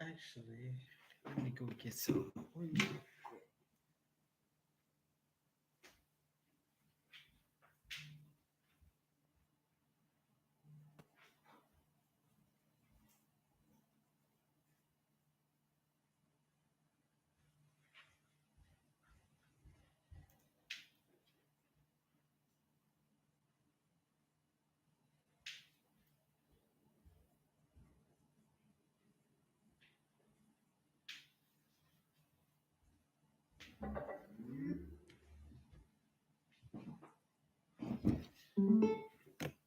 Actually, let me go get some.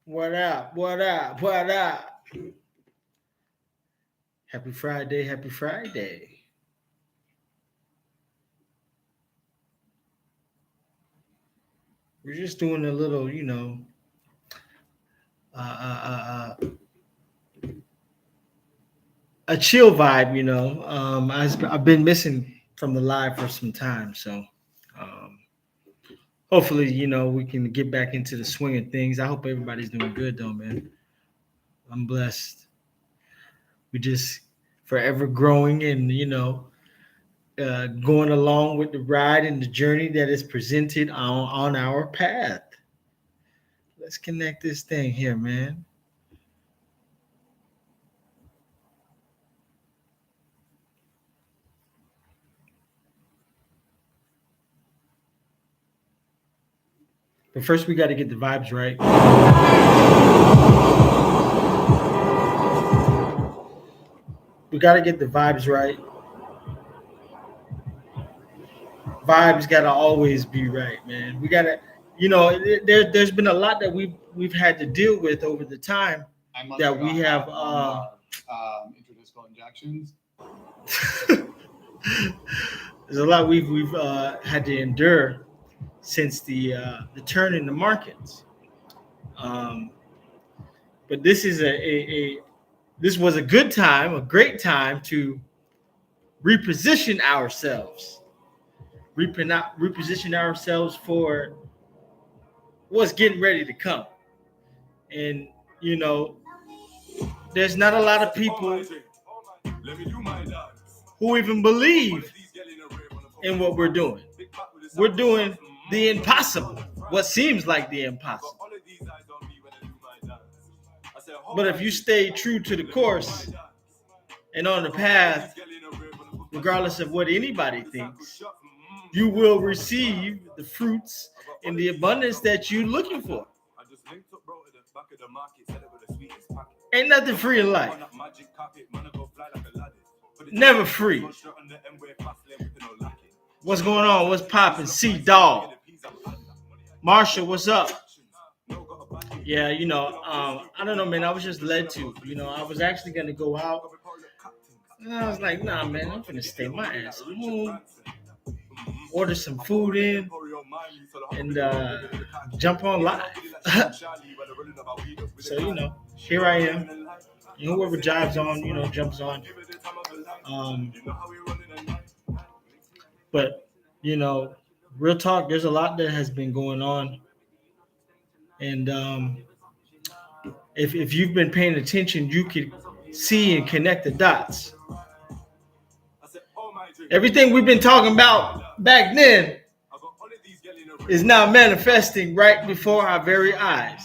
What up? What up? What up? Happy Friday. Happy Friday. We're just doing a little, uh, a chill vibe. I've been missing from the live for some time. So um, hopefully, we can get back into the swing of things. I hope everybody's doing good, though, man. I'm blessed. We just forever growing and, going along with the ride and the journey that is presented on our path. Let's connect this thing here, man. But first, we got to get the vibes right. We got to get the vibes right. Vibes got to always be right, man. We got to, there's been a lot that we've had to deal with over the time that we have. Intradiscal injections. There's a lot we've had to endure since the turn in the markets. Um, but this is this was a good time, a great time to reposition ourselves, reposition ourselves for what's getting ready to come. And there's not a lot of people who even believe in what we're doing. We're doing the impossible, what seems like the impossible. But if you stay true to the course and on the path, regardless of what anybody thinks, you will receive the fruits and the abundance that you're looking for. Ain't nothing free in life. Never free. What's going on? What's popping? C-Dog. Marshall, what's up? Yeah, I don't know, man. I was just led to. I was actually going to go out. And I was like, nah, man, I'm going to stay my ass home. Order some food in and jump on live. So, here I am. Whoever jives on, jumps on. But, real talk, there's a lot that has been going on. And if you've been paying attention, you could see and connect the dots. Everything we've been talking about back then is now manifesting right before our very eyes.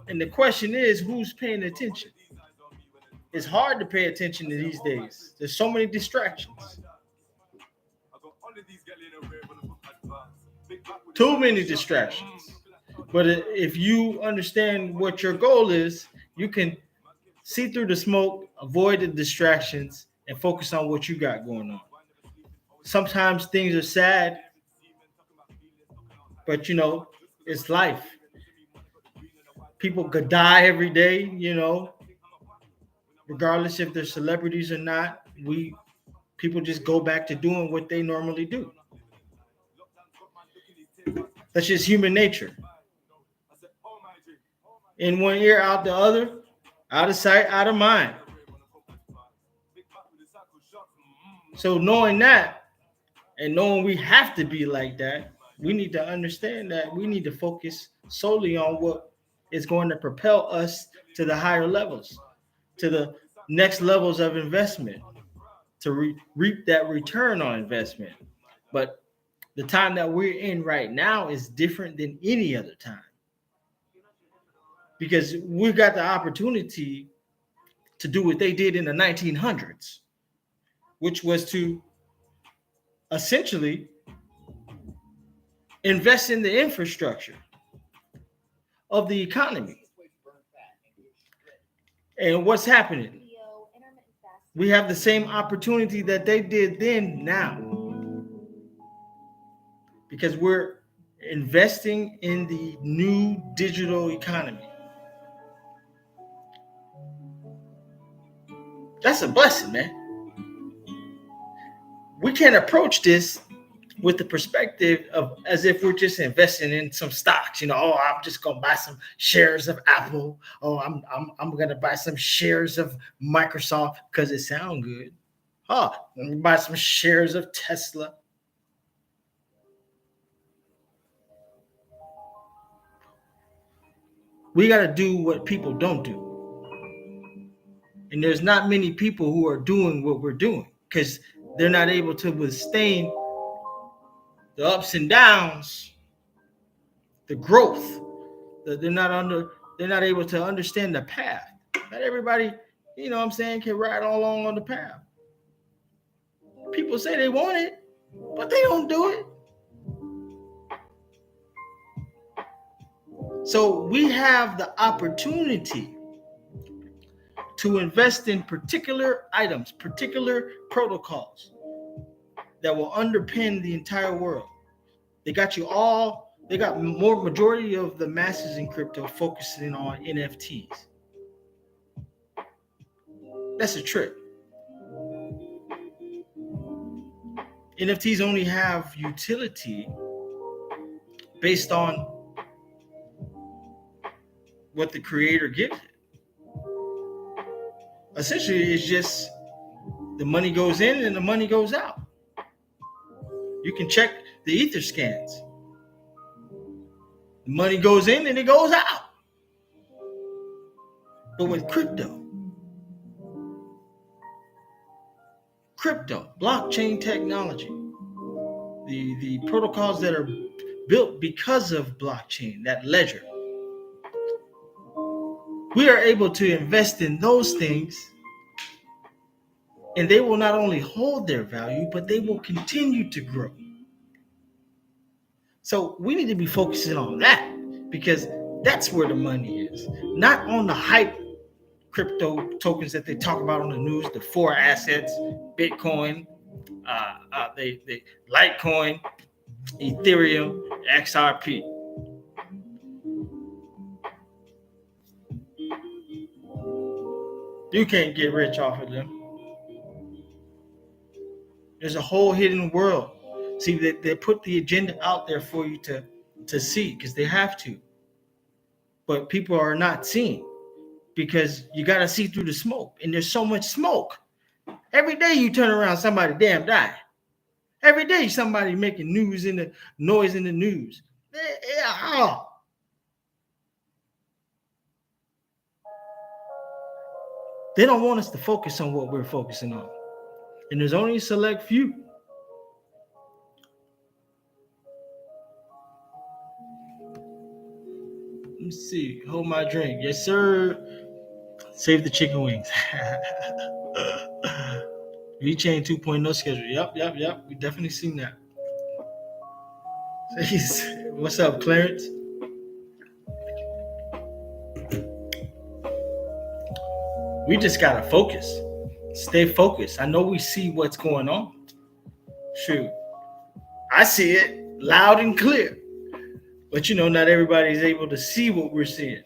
And the question is, who's paying attention? It's hard to pay attention to these days. There's so many distractions. Too many distractions. But if you understand what your goal is, you can see through the smoke, avoid the distractions, and focus on what you got going on. Sometimes things are sad, but it's life. People could die every day, regardless if they're celebrities or not. People just go back to doing what they normally do. That's just human nature. In one ear, out the other, out of sight, out of mind. So knowing that and knowing we have to be like that, we need to understand that we need to focus solely on what is going to propel us to the higher levels, to the next levels of investment. to reap that return on investment. But the time that we're in right now is different than any other time because we got the opportunity to do what they did in the 1900s, which was to essentially invest in the infrastructure of the economy. And what's happening? We have the same opportunity that they did then now because we're investing in the new digital economy. That's a blessing, man. We can't approach this with the perspective of as if we're just investing in some stocks. Oh, I'm just gonna buy some shares of Apple. Oh, I'm gonna buy some shares of Microsoft because it sounds good. Oh, let me buy some shares of Tesla. We got to do what people don't do. And there's not many people who are doing what we're doing because they're not able to withstand the ups and downs, the growth. They're not able to understand the path. Not everybody, what I'm saying, can ride along on the path. People say they want it, but they don't do it. So we have the opportunity to invest in particular items, particular protocols that will underpin the entire world. They got more majority of the masses in crypto focusing on NFTs. That's a trick. NFTs only have utility based on what the creator gives it. Essentially, it's just the money goes in and the money goes out. You can check the ether scans. The money goes in and it goes out. But with crypto, blockchain technology, the protocols that are built because of blockchain, that ledger, we are able to invest in those things, and they will not only hold their value, but they will continue to grow. So we need to be focusing on that because that's where the money is, not on the hype crypto tokens that they talk about on the news, the 4 assets, Bitcoin, the Litecoin, Ethereum, XRP. You can't get rich off of them. There's a whole hidden world. See, they put the agenda out there for you to see because they have to. But people are not seeing because you got to see through the smoke. And there's so much smoke. Every day you turn around, somebody damn die. Every day somebody making noise in the news. They don't want us to focus on what we're focusing on. And there's only a select few. Let me see. Hold my drink. Yes, sir. Save the chicken wings. VeChain 2.0 schedule. Yep. We definitely seen that. What's up, Clarence? We just gotta focus. Stay focused. I know we see what's going on. Shoot. I see it loud and clear. But not everybody's able to see what we're seeing.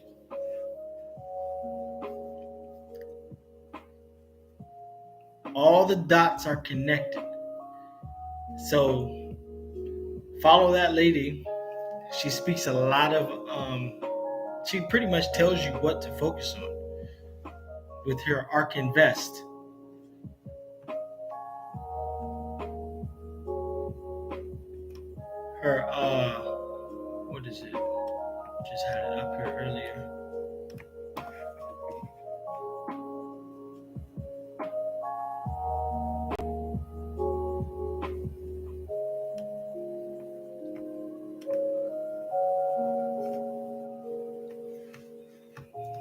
All the dots are connected. So follow that lady. She speaks a lot of she pretty much tells you what to focus on with her ARK Invest. Her what is it? Just had it up here earlier.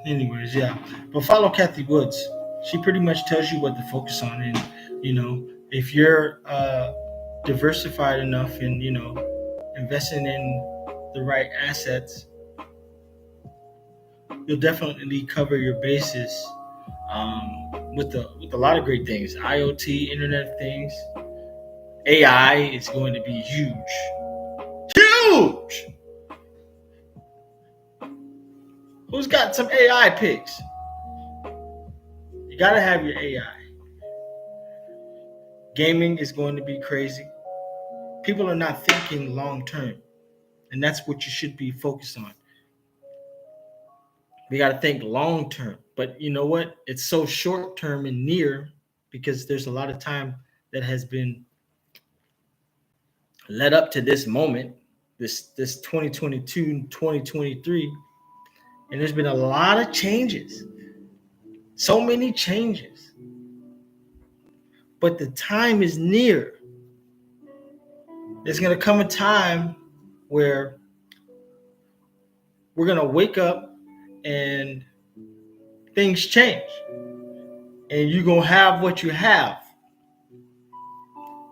Anyways, yeah. But follow Kathy Woods. She pretty much tells you what to focus on, and if you're diversified enough and investing in the right assets, you'll definitely cover your bases with a lot of great things. IoT, Internet of Things, AI is going to be huge, huge. Who's got some AI picks? You gotta have your AI. Gaming is going to be crazy. People are not thinking long term, and that's what you should be focused on. We got to think long term, but you know what? It's so short term and near because there's a lot of time that has been led up to this moment, this 2022, 2023, and there's been a lot of changes, so many changes, but the time is near. There's going to come a time where we're going to wake up and things change, and you're going to have what you have.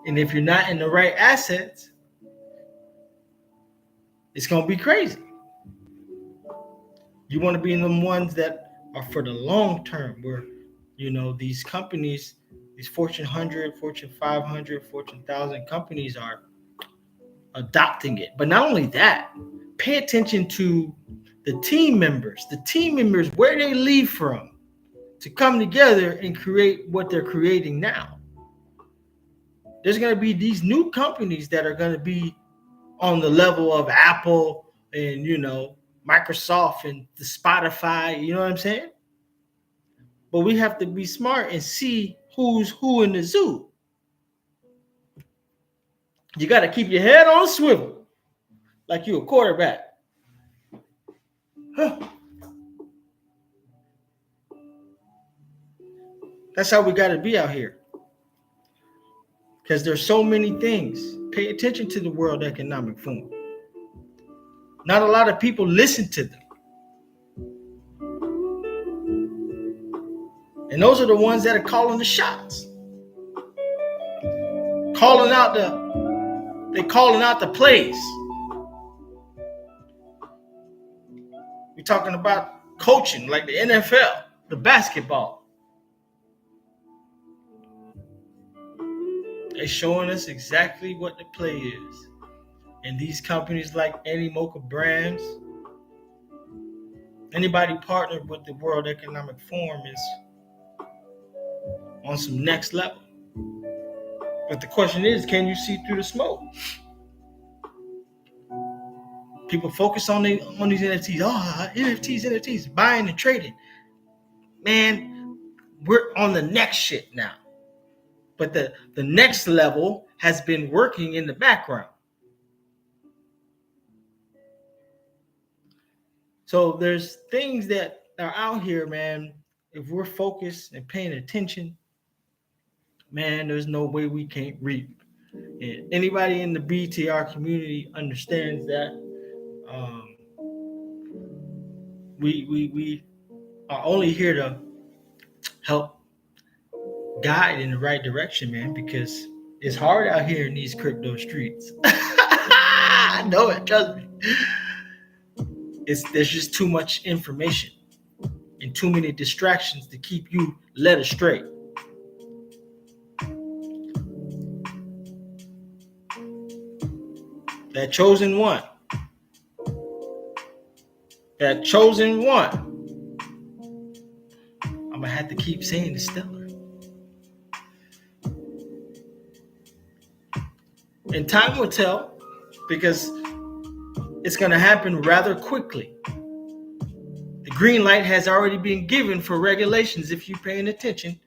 And if you're not in the right assets, it's going to be crazy. You want to be in the ones that are for the long term, where these companies, these Fortune 100, Fortune 500, Fortune 1000 companies are adopting it. But not only that, pay attention to the team members, where they leave from to come together and create what they're creating now. There's going to be these new companies that are going to be on the level of Apple and, Microsoft and the Spotify, you know what I'm saying? But we have to be smart and see who's who in the zoo. You got to keep your head on a swivel like you're a quarterback. Huh. That's how we got to be out here. Because there's so many things. Pay attention to the World Economic Forum. Not a lot of people listen to them. And those are the ones that are calling the shots. Calling out the plays. We're talking about coaching like the NFL, the basketball. They're showing us exactly what the play is. And these companies like Animoca Brands, anybody partnered with the World Economic Forum is on some next level. But the question is, can you see through the smoke? People focus on these NFTs. Oh, NFTs, buying and trading. Man, we're on the next shit now. But the next level has been working in the background. So there's things that are out here, man. If we're focused and paying attention, man, there's no way we can't reap. And anybody in the BTR community understands that. We are only here to help guide in the right direction, man, because it's hard out here in these crypto streets. I know it, trust me. There's just too much information and too many distractions to keep you led astray. That chosen one. I'm gonna have to keep saying the stellar. And time will tell, because it's gonna happen rather quickly. The green light has already been given for regulations, if you're paying attention,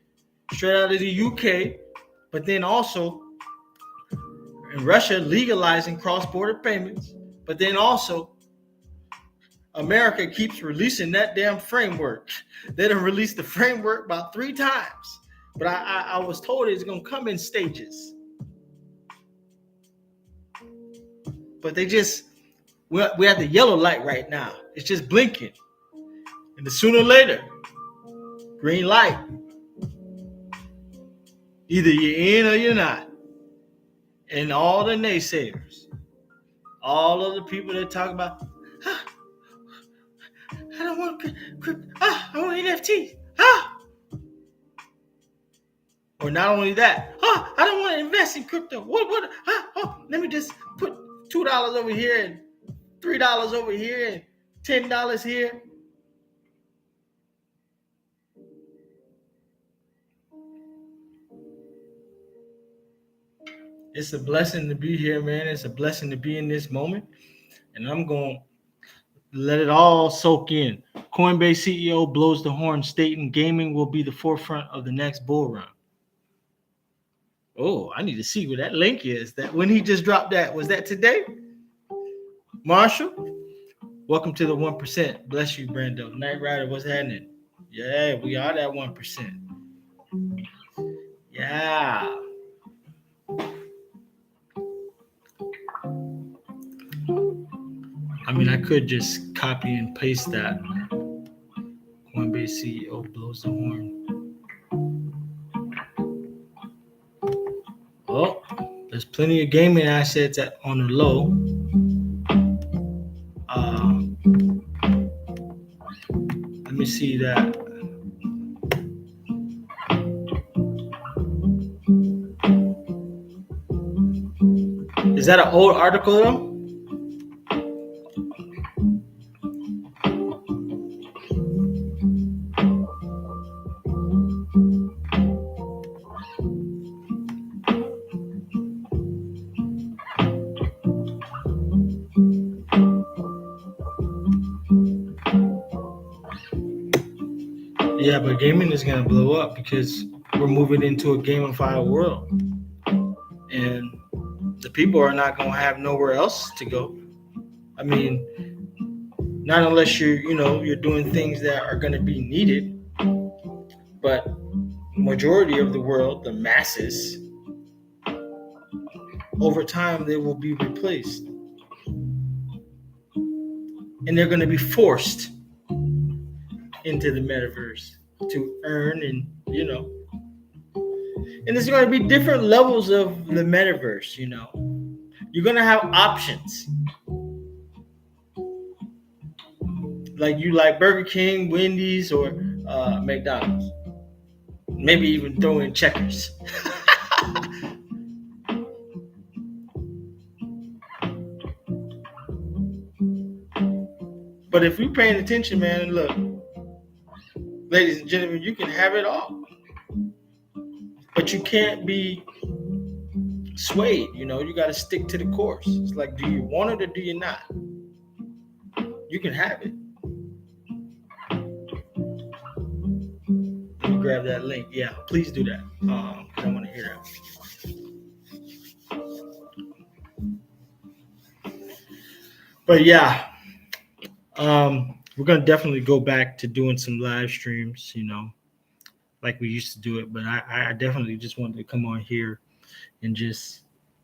straight out of the UK, but then also in Russia legalizing cross-border payments, but then also America keeps releasing that damn framework. They done released the framework about 3 times, but I was told it's gonna come in stages. But we're at the yellow light right now. It's just blinking. And the sooner or later, green light. Either you're in or you're not. And all the naysayers, all of the people that talk about, I don't want crypto, I want NFT. Or not only that, I don't want to invest in crypto. Let me just put $2 over here and $3 over here and $10 here. It's a blessing to be here, man. It's a blessing to be in this moment. And I'm going to let it all soak in. Coinbase CEO blows the horn stating gaming will be the forefront of the next bull run. Oh, I need to see where that link is. That when he just dropped that, was that today? Marshall, welcome to the 1%. Bless you, Brando. Knight Rider, what's happening? Yeah, we are that 1%. Yeah. I mean, I could just copy and paste that. Coinbase CEO blows the horn. Oh, there's plenty of gaming assets on the low. Let me see that. Is that an old article though? Yeah, but gaming is going to blow up because we're moving into a gamified world. And the people are not going to have nowhere else to go. I mean, not unless you're doing things that are going to be needed. But majority of the world, the masses, over time they will be replaced. And they're going to be forced into the metaverse to earn and there's going to be different levels of the metaverse. You're going to have options like you like Burger King, Wendy's, or McDonald's, maybe even throw in Checkers. But if you're paying attention, man, look, ladies and gentlemen, you can have it all. But you can't be swayed, you got to stick to the course. It's like, do you want it or do you not? You can have it. Let me grab that link. Yeah, please do that. I want to hear that. But yeah, we're going to definitely go back to doing some live streams, like we used to do it. But I definitely just wanted to come on here and just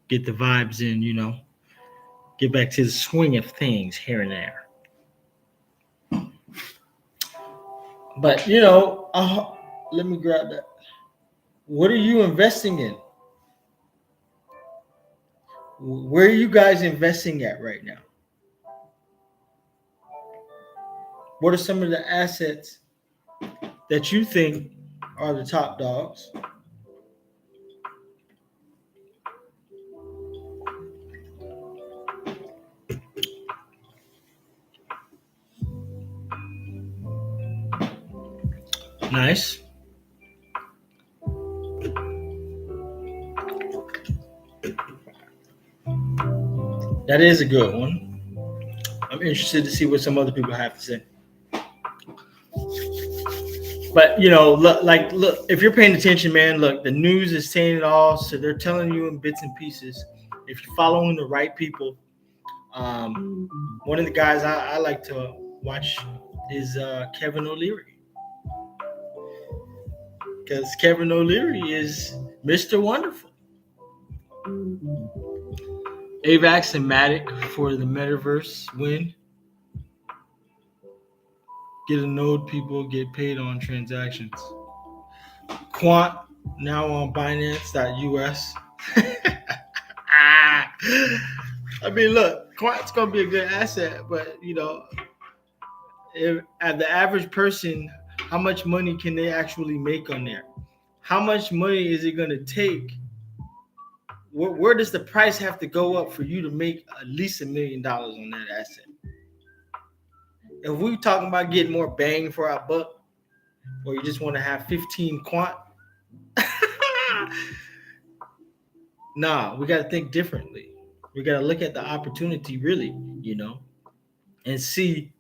get the vibes in, get back to the swing of things here and there. But, let me grab that. What are you investing in? Where are you guys investing at right now? What are some of the assets that you think are the top dogs? Nice. That is a good one. I'm interested to see what some other people have to say. But look, if you're paying attention, man, look, the news is saying it all. So they're telling you in bits and pieces. If you're following the right people, one of the guys I like to watch is Kevin O'Leary. Because Kevin O'Leary is Mr. Wonderful. AVAX and Matic for the metaverse win. Get a node, people get paid on transactions. Quant now on Binance.us. I mean, look, Quant's gonna be a good asset, but if at the average person, how much money can they actually make on there? How much money is it gonna take? Where does the price have to go up for you to make at least $1 million on that asset? If we're talking about getting more bang for our buck, or you just want to have 15 quant, nah, we got to think differently. We got to look at the opportunity really, and see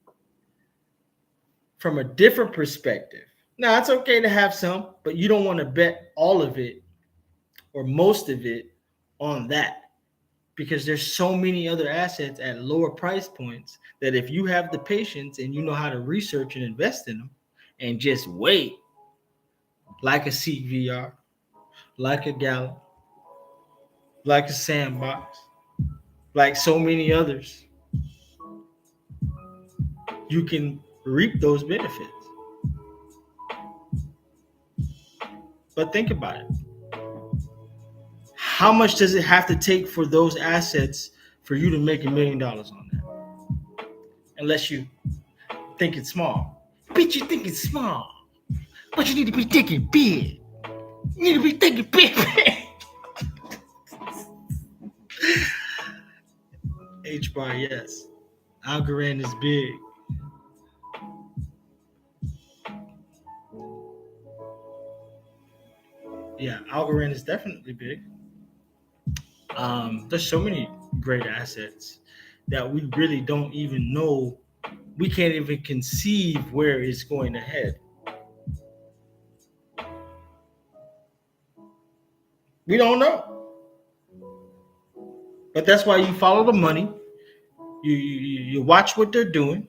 from a different perspective. Now, it's okay to have some, but you don't want to bet all of it or most of it on that, because there's so many other assets at lower price points that if you have the patience and you know how to research and invest in them and just wait, like a CVR, like a Gala, like a Sandbox, like so many others, you can reap those benefits. But think about it. How much does it have to take for those assets for you to make $1 million on that? Unless you think it's small. Bitch, you think it's small. But you need to be thinking big. You need to be thinking big. H bar, yes. Algorand is big. Yeah, Algorand is definitely big. There's so many great assets that we really don't even know. We can't even conceive where it's going to head. We don't know. But that's why you follow the money. You watch what they're doing.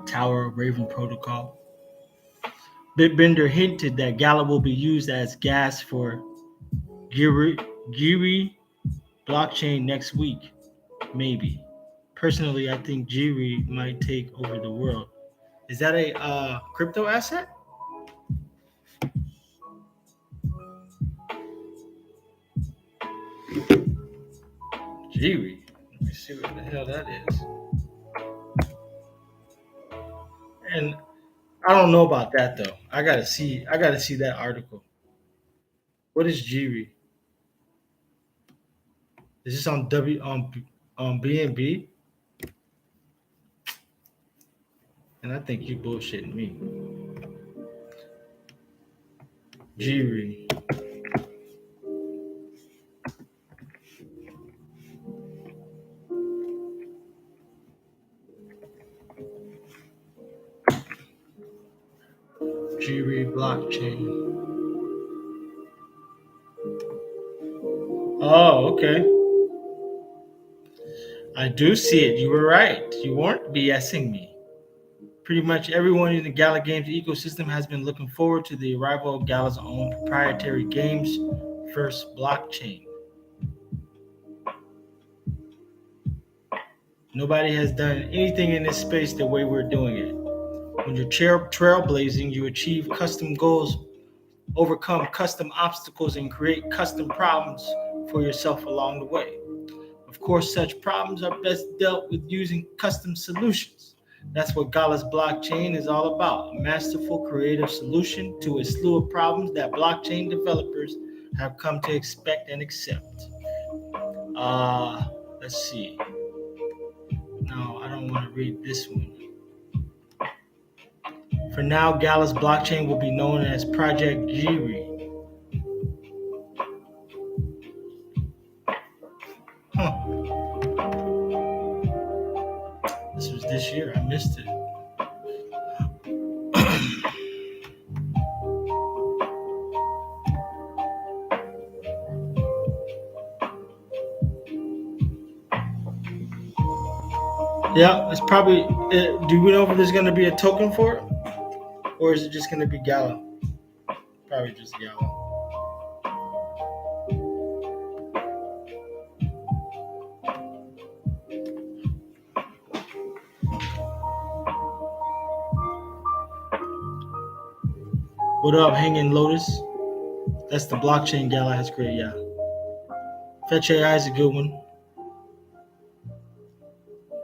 Tower of Raven Protocol. Bitbender hinted that Gala will be used as gas for Giri blockchain next week. Maybe. Personally, I think Giri might take over the world. Is that a crypto asset? Giri. Let me see what the hell that is. And I don't know about that though. I gotta see that article. What is Giri? Is this on BNB? And I think you bullshitting me. Giri. Giri blockchain. Oh, okay. I do see it. You were right. You weren't BSing me. Pretty much everyone in the Gala Games ecosystem has been looking forward to the arrival of Gala's own proprietary games first blockchain. Nobody has done anything in this space the way we're doing it. When you're trailblazing, you achieve custom goals, overcome custom obstacles, and create custom problems for yourself along the way. Of course, such problems are best dealt with using custom solutions. That's what Gala's blockchain is all about, a masterful creative solution to a slew of problems that blockchain developers have come to expect and accept. Let's see. No, I don't want to read this one. For now, Gala's blockchain will be known as Project Giri. Huh. This was this year. I missed it. Yeah, it's probably. Do we know if there's going to be a token for it? Or is it just going to be Gala? Probably just Gala. What up, Hanging Lotus? That's the blockchain Gala has created, yeah. Fetch AI is a good one.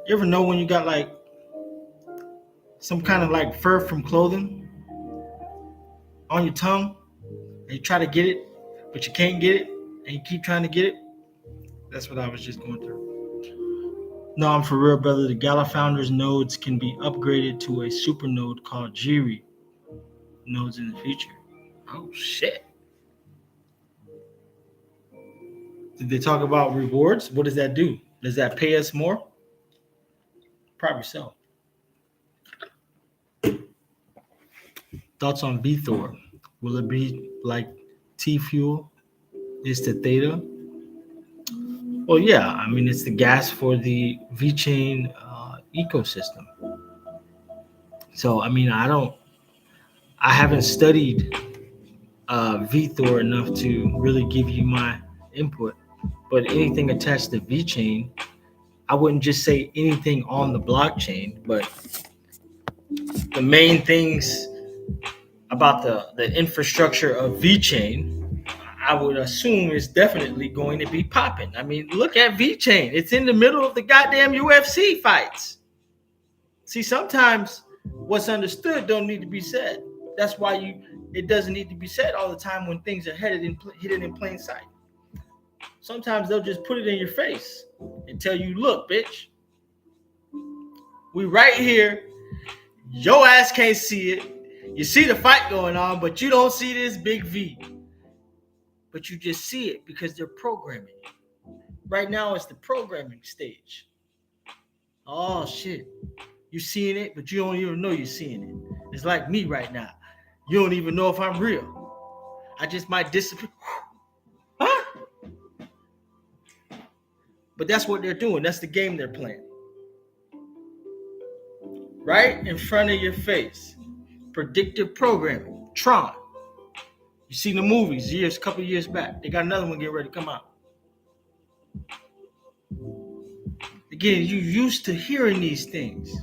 You ever know when you got like some kind of like fur from clothing on your tongue and you try to get it, but you can't get it and you keep trying to get it? That's what I was just going through. No, I'm for real, brother. The Gala Founders nodes can be upgraded to a super node called Jiri nodes in the future. Oh, shit. Did they talk about rewards? What does that do? Does that pay us more? Probably so. Thoughts on VThor? Will it be like T-Fuel is to Theta? Well, yeah. I mean, it's the gas for the VeChain ecosystem. So, I mean, I haven't studied VThor enough to really give you my input. But anything attached to VeChain, I wouldn't just say anything on the blockchain, but the main things about the infrastructure of VeChain, I would assume is definitely going to be popping. I mean, look at VeChain. It's in the middle of the goddamn UFC fights. See, sometimes what's understood don't need to be said. That's why it doesn't need to be said all the time when things are hidden in plain sight. Sometimes they'll just put it in your face and tell you, look, bitch, we right here. Your ass can't see it. You see the fight going on, but you don't see this big V. But you just see it because they're programming. Right now, it's the programming stage. Oh, shit. You're seeing it, but you don't even know you're seeing it. It's like me right now. You don't even know if I'm real. I just might disappear. Huh? But that's what they're doing. That's the game they're playing. Right in front of your face. Predictive programming. Tron. You seen the movies a couple years back. They got another one getting ready to come out. Again, you used to hearing these things.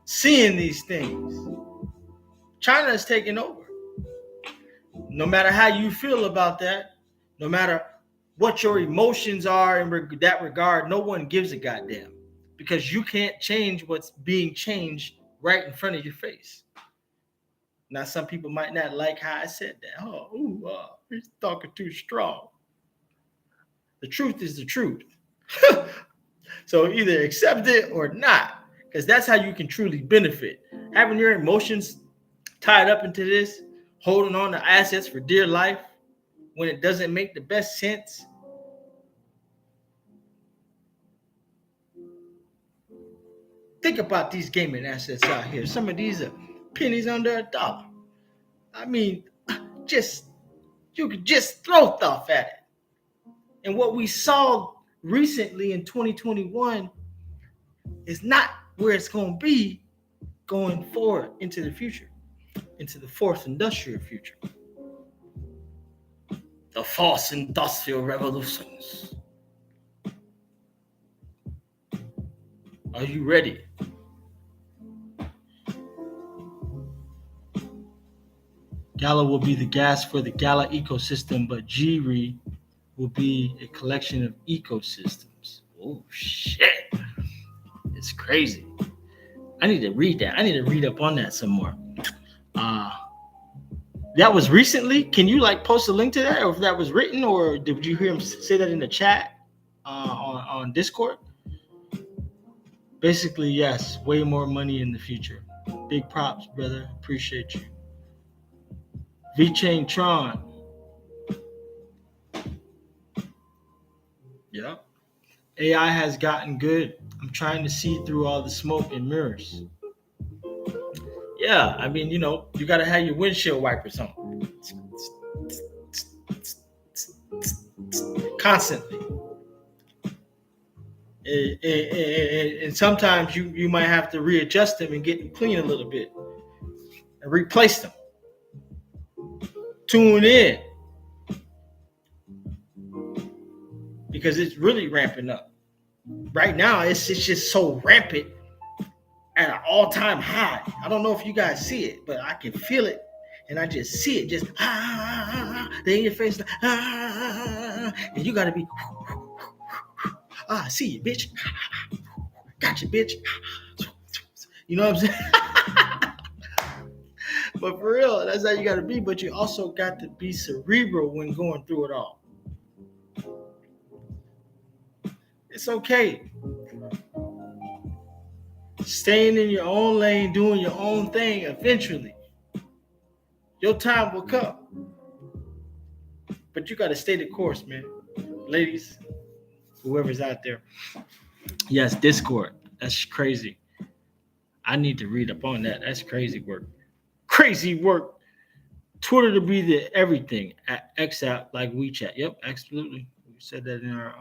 Seeing these things. China is taking over. No matter how you feel about that, no matter what your emotions are in that regard, no one gives a goddamn. Because you can't change what's being changed right in front of your face. Now, some people might not like how I said that. He's talking too strong. The truth is the truth. So either accept it or not, because that's how you can truly benefit. Having your emotions tied up into this, holding on to assets for dear life when it doesn't make the best sense. Think about these gaming assets out here. Some of these are pennies under $1. I mean, you could just throw stuff at it. And what we saw recently in 2021 is not where it's going to be going forward into the future, into the fourth industrial future. The fourth industrial revolutions. Are you ready? Gala will be the gas for the Gala ecosystem, but Jiri will be a collection of ecosystems. Oh, shit. It's crazy. I need to read that. I need to read up on that some more. That was recently. Can you post a link to that, or if that was written, or did you hear him say that in the chat on Discord? Basically, yes. Way more money in the future. Big props, brother. Appreciate you. VeChain Tron. Yeah. AI has gotten good. I'm trying to see through all the smoke and mirrors. Yeah, I mean, you got to have your windshield wipers on. Constantly. And sometimes you might have to readjust them and get them clean a little bit. And replace them. Tune in. Because it's really ramping up. Right now, it's just so rampant at an all-time high. I don't know if you guys see it, but I can feel it and I just see it just they in your face, and you gotta be see you, bitch. Gotcha, bitch. You know what I'm saying? But for real, that's how you gotta be. But you also got to be cerebral when going through it all. It's okay. Staying in your own lane, doing your own thing, eventually, your time will come. But you got to stay the course, man. Ladies, whoever's out there. Yes, Discord. That's crazy. I need to read up on that. That's crazy work. Crazy work. Twitter to be the everything. X app like WeChat. Yep, absolutely. We said that in our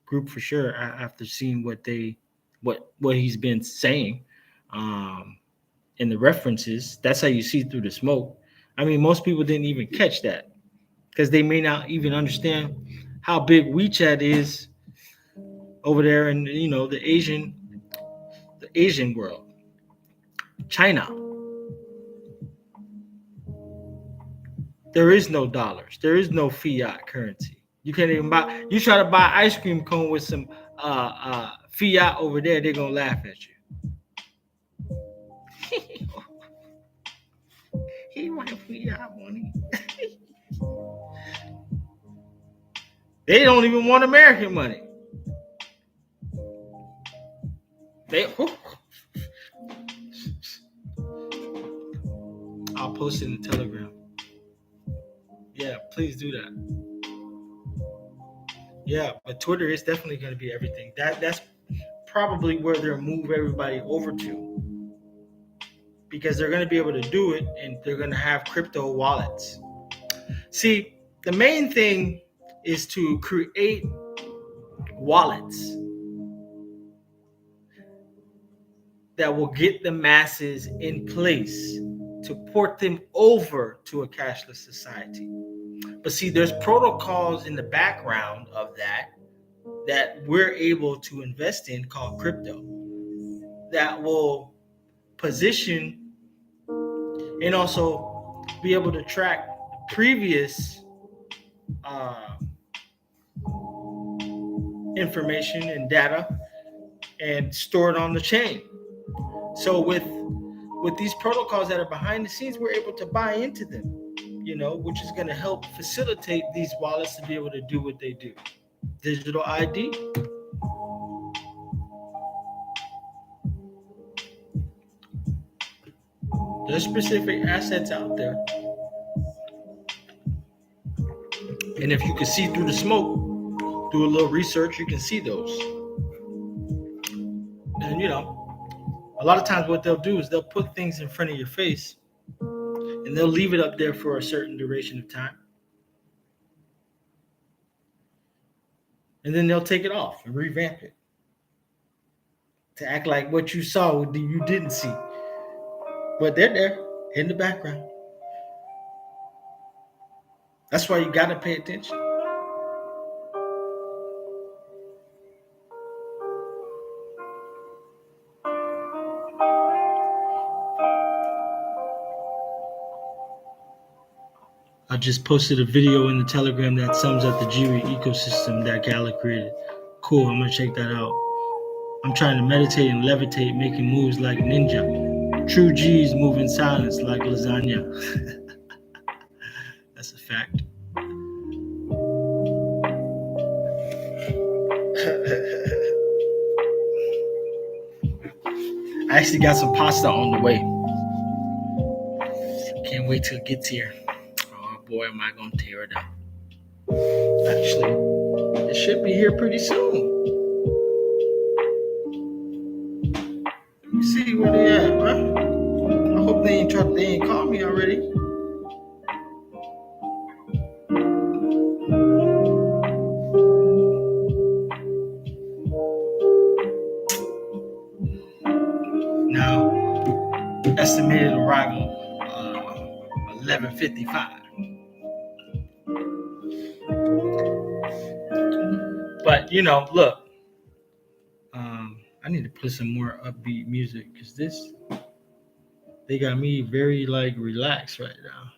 group for sure. After seeing what he's been saying, in the references, that's how you see through the smoke. I mean, most people didn't even catch that because they may not even understand how big WeChat is over there in the Asian world, China. There is no dollars. There is no fiat currency. You can't even buy. You try to buy ice cream cone with some fiat over there, they're gonna laugh at you. He want fiat money. They don't even want American money. I'll post it in the Telegram. Yeah, please do that. Yeah, but Twitter is definitely going to be everything. That's probably where they'll move everybody over to, because they're going to be able to do it, and they're going to have crypto wallets. See, the main thing is to create wallets that will get the masses in place to port them over to a cashless society. But see, there's protocols in the background of that we're able to invest in called crypto that will position and also be able to track previous information and data and store it on the chain. So with these protocols that are behind the scenes, we're able to buy into them, which is going to help facilitate these wallets to be able to do what they do. Digital ID. There's specific assets out there. And if you can see through the smoke, do a little research, you can see those. And a lot of times what they'll do is they'll put things in front of your face and they'll leave it up there for a certain duration of time. And then they'll take it off and revamp it to act like what you saw you didn't see. But they're there in the background. That's why you got to pay attention. I just posted a video in the Telegram that sums up the Jiri ecosystem that Gala created. Cool, I'm going to check that out. I'm trying to meditate and levitate, making moves like ninja. True G's move in silence like lasagna. That's a fact. I actually got some pasta on the way. Can't wait till it gets here. Oh boy, am I going to tear it up. Actually, it should be here pretty soon. Let me see where they at, bro. I hope they ain't called me already. Now, estimated arrival 11:55. But look, I need to put some more upbeat music because this They got me very like relaxed right now.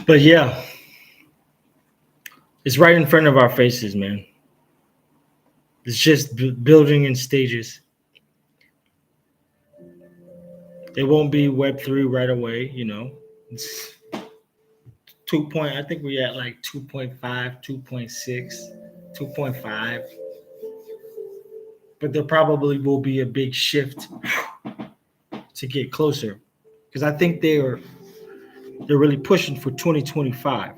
But yeah, it's right in front of our faces, man. It's just building in stages. It won't be Web3 right away, you know. It's 2 point, I think we're at like 2.5, 2.6, 2.5. But there probably will be a big shift to get closer. Because I think they're really pushing for 2025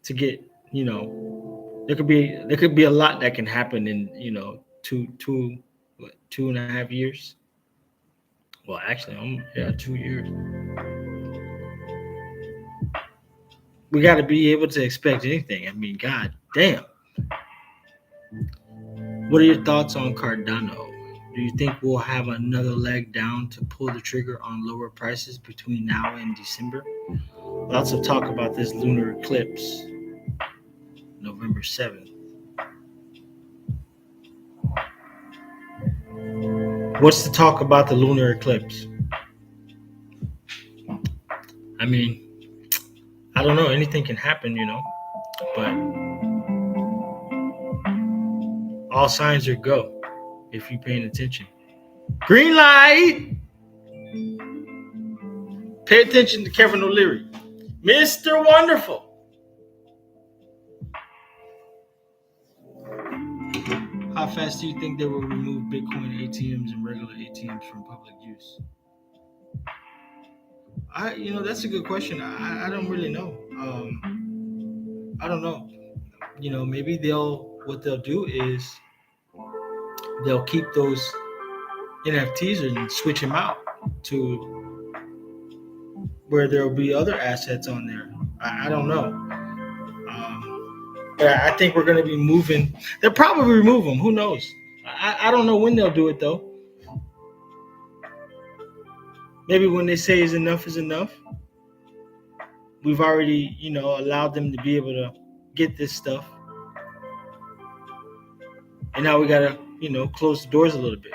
to get, you know, there could be a lot that can happen in, you know, what, 2.5 years. Well, actually, 2 years. We got to be able to expect anything. I mean, god damn. What are your thoughts on Cardano? Do you think we'll have another leg down to pull the trigger on lower prices between now and December? Lots of talk about this lunar eclipse, November 7th. What's the talk about the lunar eclipse? I mean, I don't know. Anything can happen, you know, but all signs are go if you're paying attention. Green light! Pay attention to Kevin O'Leary. Mr. Wonderful. How fast do you think they will remove Bitcoin ATMs and regular ATMs from public use? That's a good question. I don't really know. I don't know. Maybe what they'll do is they'll keep those NFTs and switch them out to where there'll be other assets on there. I don't know. But I think we're going to be moving. They'll probably remove them. Who knows? I don't know when they'll do it though. Maybe when they say is enough. We've already, allowed them to be able to get this stuff. And now we got to, close the doors a little bit.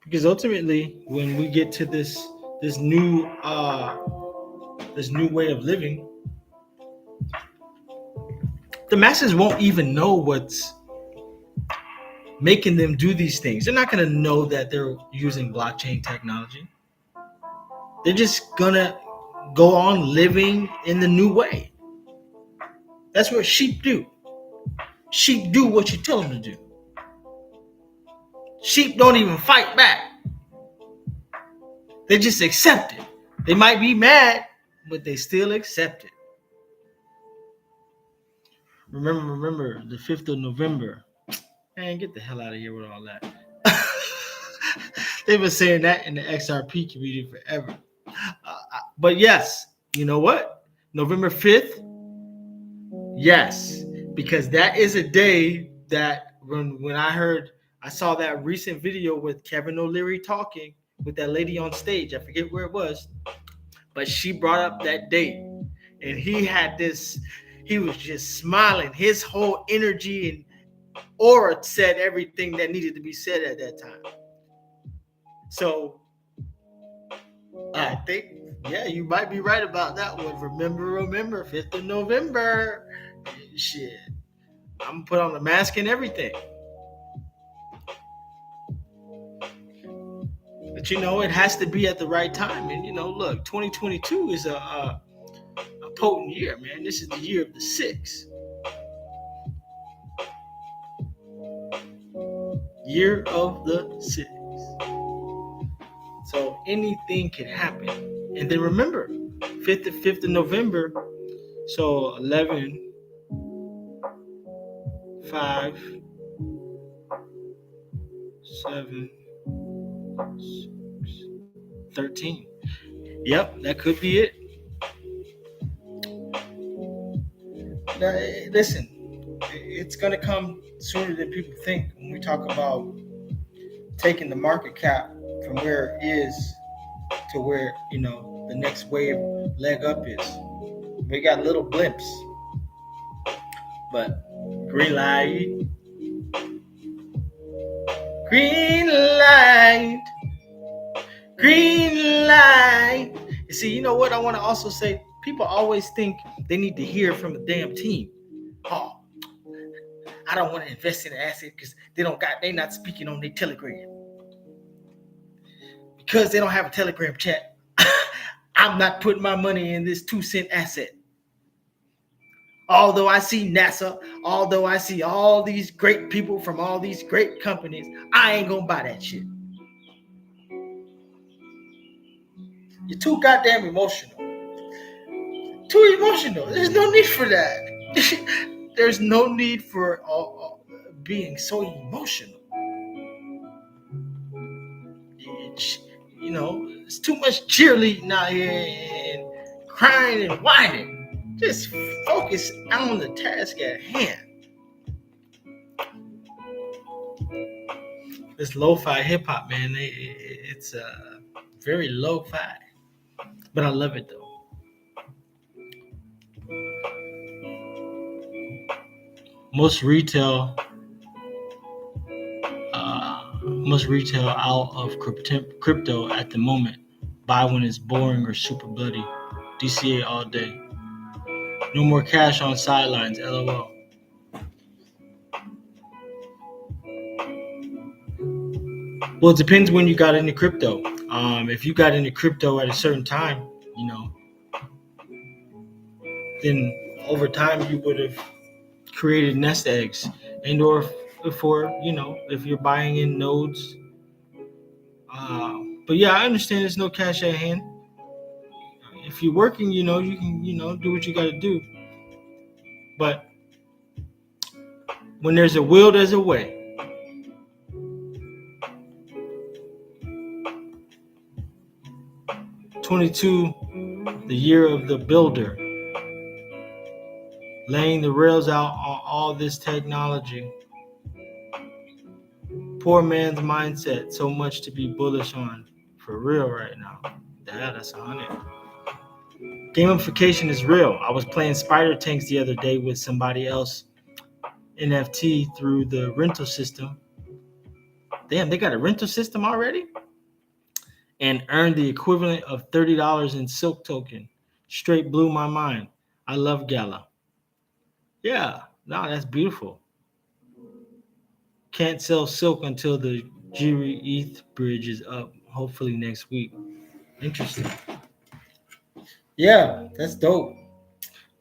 Because ultimately, when we get to this new way of living, the masses won't even know what's making them do these things. They're not going to know that they're using blockchain technology. They're just going to go on living in the new way. That's what sheep do. Sheep do what you tell them to do. Sheep don't even fight back. They just accept it. They might be mad, but they still accept it. Remember the 5th of November. Man, get the hell out of here with all that. They've been saying that in the XRP community forever. But yes, you know what? November 5th? Yes, because that is a day that when I saw that recent video with Kevin O'Leary talking with that lady on stage. I forget where it was, but she brought up that date. And he was just smiling. His whole energy and aura said everything that needed to be said at that time. So I think, yeah, you might be right about that one. Remember, 5th of November. Shit. I'm going to put on the mask and everything. But, it has to be at the right time. And, look, 2022 is a potent year, man. This is the year of the 6. Year of the 6. So anything can happen. And then remember, 5th of November. So 11, 5, 7, 6, 13. Yep, that could be it. Now, listen, it's gonna come sooner than people think when we talk about taking the market cap from where it is to where the next wave leg up is. We got little blimps, but green light, green light, green light. You see, you know what I want to also say? People always think they need to hear from the damn team. Oh, I don't want to invest in an asset because they're not speaking on their Telegram. Because they don't have a Telegram chat, I'm not putting my money in this 2-cent asset. Although I see NASA, although I see all these great people from all these great companies, I ain't gonna buy that shit. You're too goddamn emotional. Too emotional. There's no need for that. There's no need for being so emotional. It's too much cheerleading out here and crying and whining. Just focus on the task at hand. This lo-fi hip-hop, man, it's very lo-fi. But I love it, though. Most retail out of crypto at the moment. Buy when it's boring or super bloody. DCA all day. No more cash on sidelines, LOL. Well, it depends when you got into crypto. If you got into crypto at a certain time, then over time you would have created nest eggs, and or if you're buying in nodes. But yeah, I understand there's no cash at hand. If you're working, you can do what you got to do. But when there's a will, there's a way. '22, the year of the builder, laying the rails out on all this technology. Poor man's mindset, so much to be bullish on, for real right now. That's 100. Gamification is real. I was playing Spider Tanks the other day with somebody else, NFT through the rental system. Damn, they got a rental system already? And earned the equivalent of $30 in Silk token. Straight blew my mind. I love Gala. Yeah, no, that's beautiful. Can't sell Silk until the Jiri ETH bridge is up, hopefully next week. Interesting. Yeah, that's dope.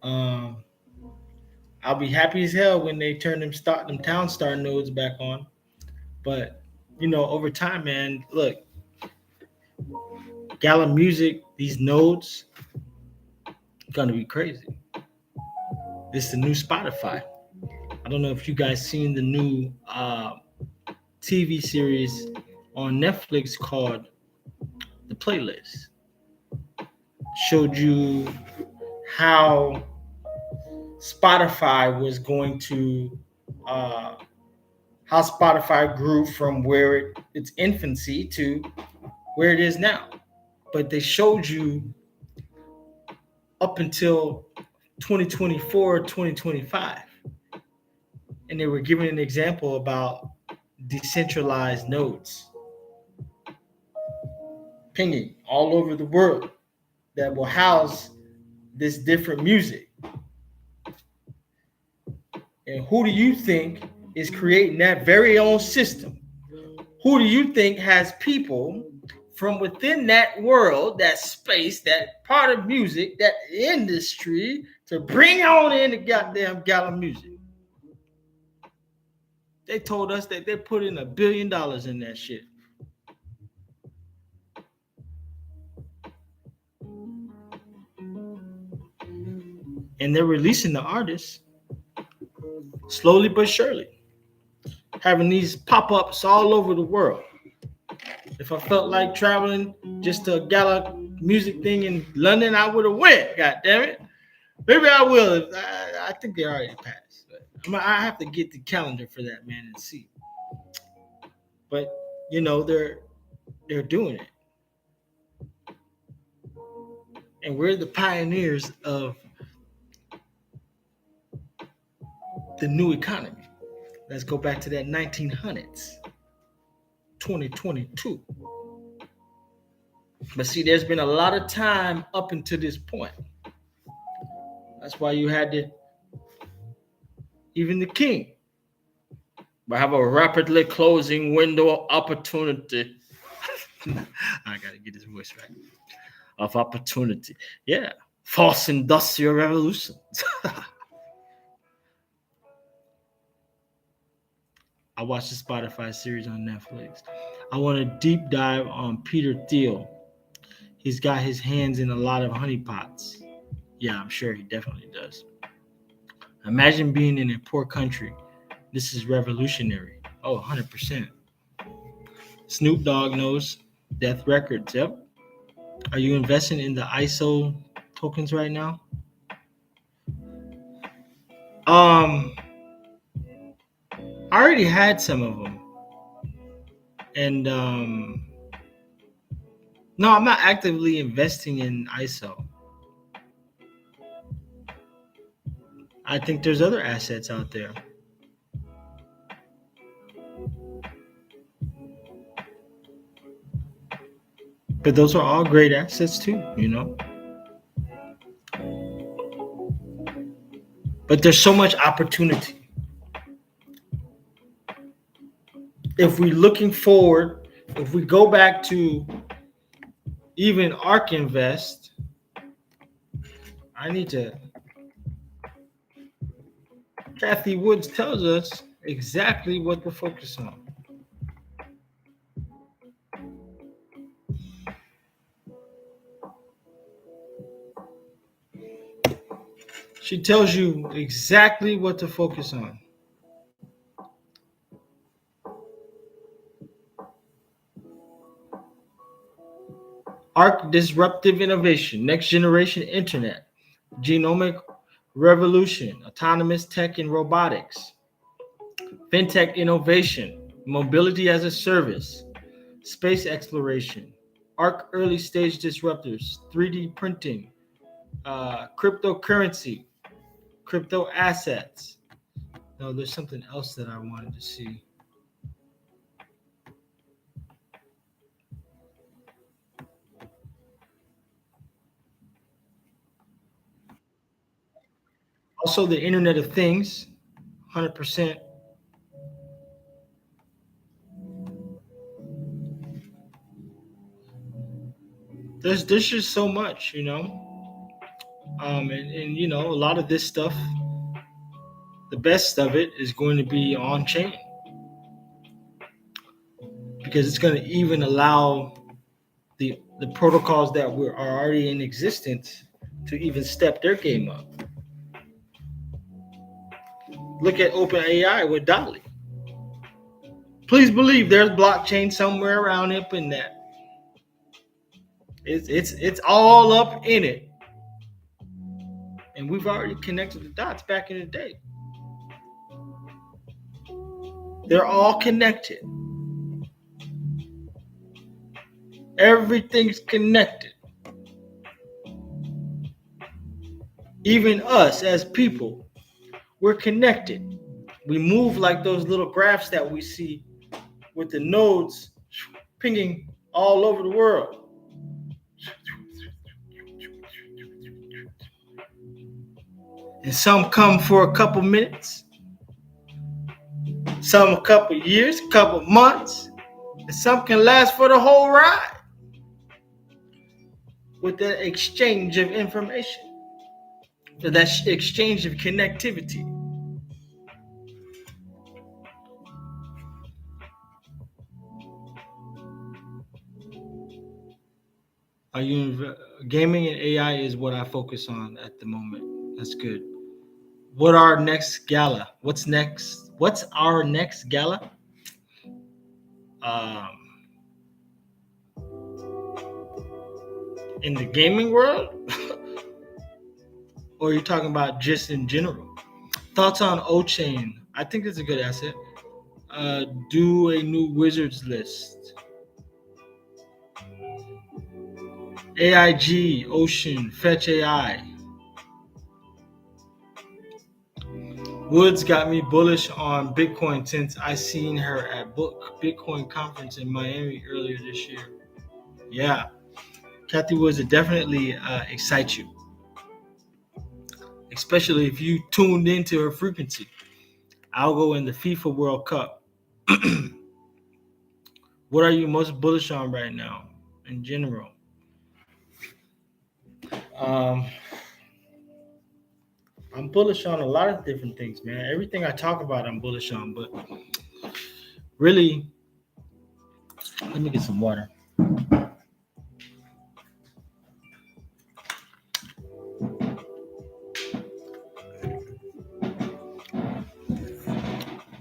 I'll be happy as hell when they turn them Townstar nodes back on. But over time, man, look, Gala Music, these nodes, gonna be crazy. This is the new Spotify. I don't know if you guys seen the new TV series on Netflix called The Playlist. Showed you how Spotify was going to how Spotify grew from where its infancy to where it is now. But they showed you up until 2024, 2025. And they were giving an example about decentralized nodes pinging all over the world that will house this different music. And who do you think is creating that very own system? Who do you think has people from within that world, that space, that part of music, that industry to bring on in the goddamn Gala music? They told us that they're putting $1 billion in that shit. And they're releasing the artists slowly but surely, having these pop-ups all over the world. If I felt like traveling just to Gala music thing in London, I would have went. God damn it. Maybe I will. I think they already passed. But I have to get the calendar for that, man, and see. But they're doing it, and we're the pioneers of the new economy. Let's go back to that 1900s, 2022. But see, there's been a lot of time up until this point. That's why you had even the king. But have a rapidly closing window of opportunity. I gotta get this voice right. Of opportunity. Yeah. False industrial revolution. I watched the Spotify series on Netflix. I want to deep dive on Peter Thiel. He's got his hands in a lot of honeypots. Yeah, I'm sure he definitely does. Imagine being in a poor country. This is revolutionary. Oh, 100%. Snoop Dogg knows Death Records. Yep. Are you investing in the ISO tokens right now? I already had some of them. And no, I'm not actively investing in ISO. I think there's other assets out there. But those are all great assets too, But there's so much opportunity. If we're looking forward, if we go back to even ARK Invest, Kathy Woods tells us exactly what to focus on. She tells you exactly what to focus on. ARK Disruptive Innovation, Next Generation Internet, Genomic Revolution, Autonomous Tech and Robotics, FinTech Innovation, Mobility as a Service, Space Exploration, ARK Early Stage Disruptors, 3D Printing, Cryptocurrency, Crypto Assets. No, there's something else that I wanted to see. Also, the Internet of Things, 100%. There's just so much, and a lot of this stuff, the best of it is going to be on chain because it's going to even allow the protocols that are already in existence to even step their game up. Look at OpenAI with Dolly. Please believe there's blockchain somewhere around up in that. It's all up in it. And we've already connected the dots back in the day. They're all connected. Everything's connected. Even us as people, we're connected. We move like those little graphs that we see with the nodes pinging all over the world. And some come for a couple minutes, some a couple years, a couple months, and some can last for the whole ride with the exchange of information, that exchange of connectivity. Gaming and AI is what I focus on at the moment. That's good. What our next gala? What's next? What's our next gala? in the gaming world, or are you talking about just in general? Thoughts on O-Chain? I think it's a good asset. Do a new wizards list. AIG, Ocean, Fetch AI. Woods got me bullish on Bitcoin since I seen her at Bitcoin conference in Miami earlier this year. Yeah, Kathy Woods, it definitely excites you, especially if you tuned into her frequency. I'll go in the FIFA World Cup. What are you most bullish on right now in general? Um, I'm bullish on a lot of different things, man. Everything I talk about, I'm bullish on. But really, let me get some water.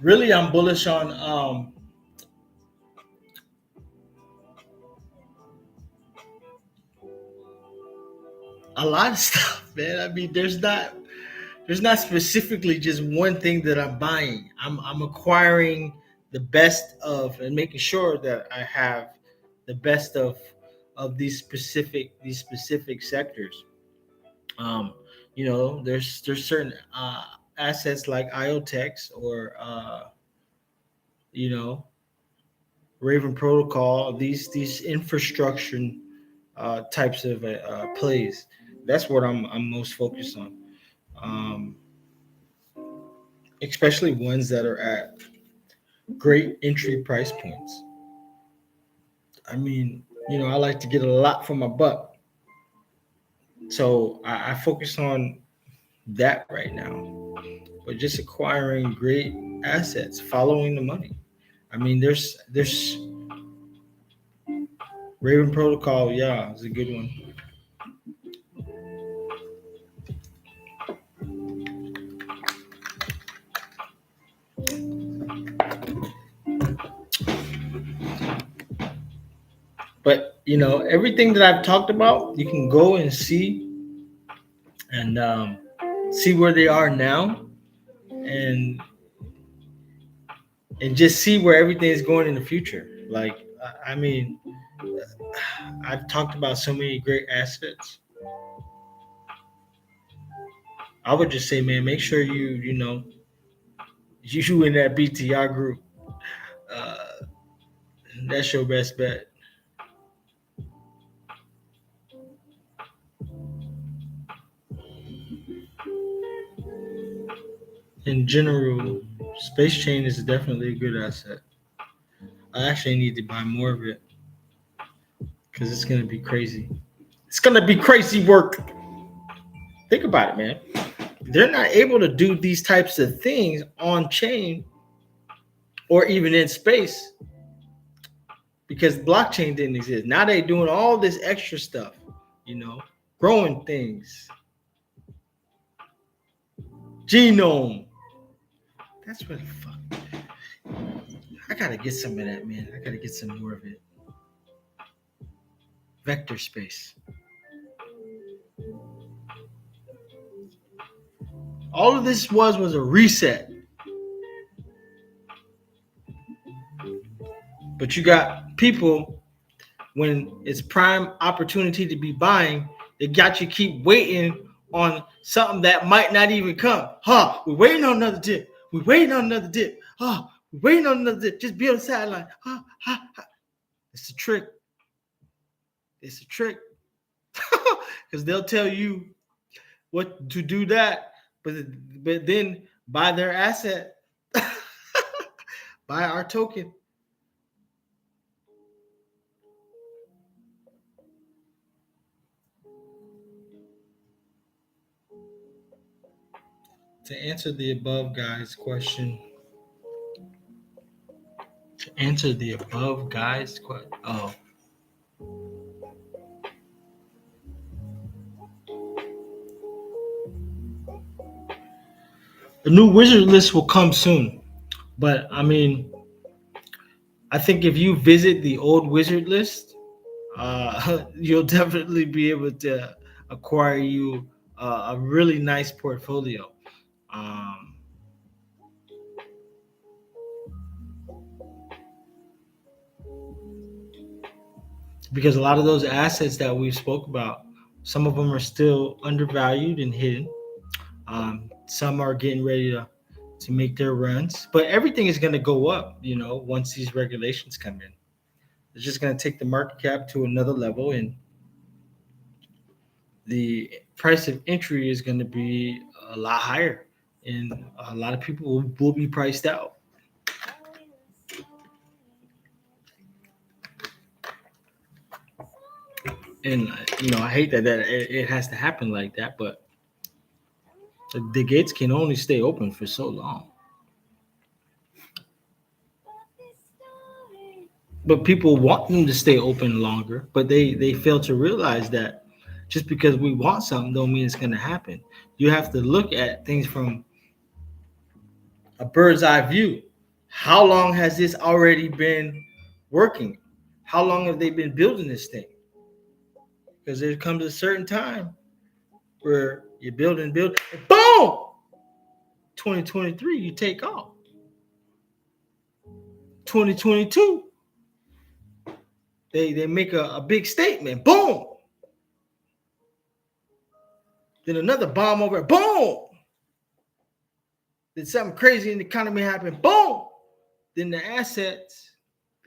Really, I'm bullish on a lot of stuff, man. I mean, there's not specifically just one thing that I'm buying. I'm acquiring the best of and making sure that I have the best of these specific sectors. Um, there's certain assets like IoTex or you know Raven Protocol. These infrastructure types of plays. That's what I'm most focused on. Um, Especially ones that are at great entry price points. I mean, I like to get a lot for my buck. So I focus on that right now. But just acquiring great assets, following the money. I mean, there's Raven Protocol, yeah, it's a good one. But everything that I've talked about, you can go and see and see where they are now, and just see where everything is going in the future. Like, I mean, I've talked about so many great assets. I would just say, man, make sure you in that BTR group. Uh, that's your best bet. In general, Space Chain is definitely a good asset. I actually need to buy more of it because it's gonna be crazy. It's gonna be crazy work. Think about it, man. They're not able to do these types of things on chain or even in space because blockchain didn't exist. Now they're doing all this extra stuff, growing things, genome. That's really fun. I gotta get some of that, man. I gotta get some more of it. Vector space. All of this was a reset. But you got people, when it's prime opportunity to be buying, they got you keep waiting on something that might not even come. We're waiting on another dip. We're waiting on another dip. We're waiting on another dip. Just be on the sideline. It's a trick. It's a trick. Because they'll tell you what to do that, but then buy their asset, buy our token. To answer the above guy's question, oh, the new wizard list will come soon. But I mean, I think if you visit the old wizard list, you'll definitely be able to acquire you a really nice portfolio. Um, because a lot of those assets that we spoke about, some of them are still undervalued and hidden. Some are getting ready to make their runs, but everything is going to go up. Once these regulations come in, it's just going to take the market cap to another level, and the price of entry is going to be a lot higher, and a lot of people will be priced out. And I hate that it has to happen like that, but the gates can only stay open for so long. But people want them to stay open longer, but they fail to realize that just because we want something don't mean it's going to happen. You have to look at things from a bird's eye view. How long has this already been working? How long have they been building this thing? Because there comes a certain time where you build and boom, 2023 you take off. 2022 they make a big statement, boom. Then another bomb over, boom. Then something crazy in the economy happened, boom. Then the assets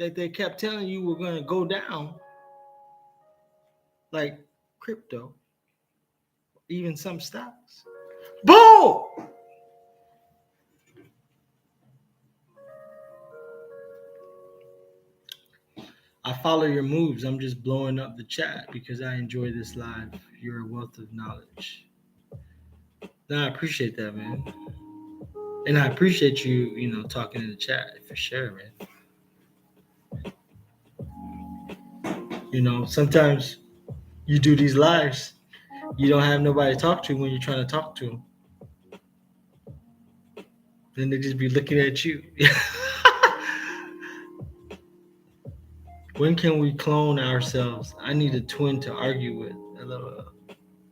that they kept telling you were going to go down, like crypto, even some stocks, boom. I follow your moves. I'm just blowing up the chat because I enjoy this live. You're a wealth of knowledge. No, I appreciate that, man. And I appreciate you, talking in the chat for sure, man. Sometimes you do these lives, you don't have nobody to talk to when you're trying to talk to them. Then they just be looking at you. When can we clone ourselves? I need a twin to argue with.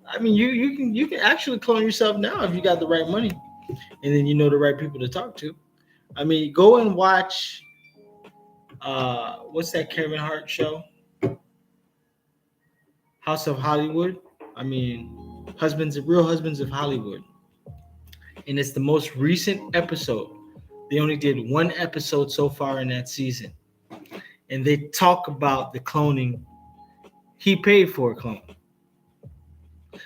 I mean, you can actually clone yourself now if you got the right money, and then you know the right people to talk to. I mean, go and watch. What's that Kevin Hart show? House of Hollywood. I mean, Real Husbands of Hollywood, and it's the most recent episode. They only did one episode so far in that season, and they talk about the cloning. He paid for a clone.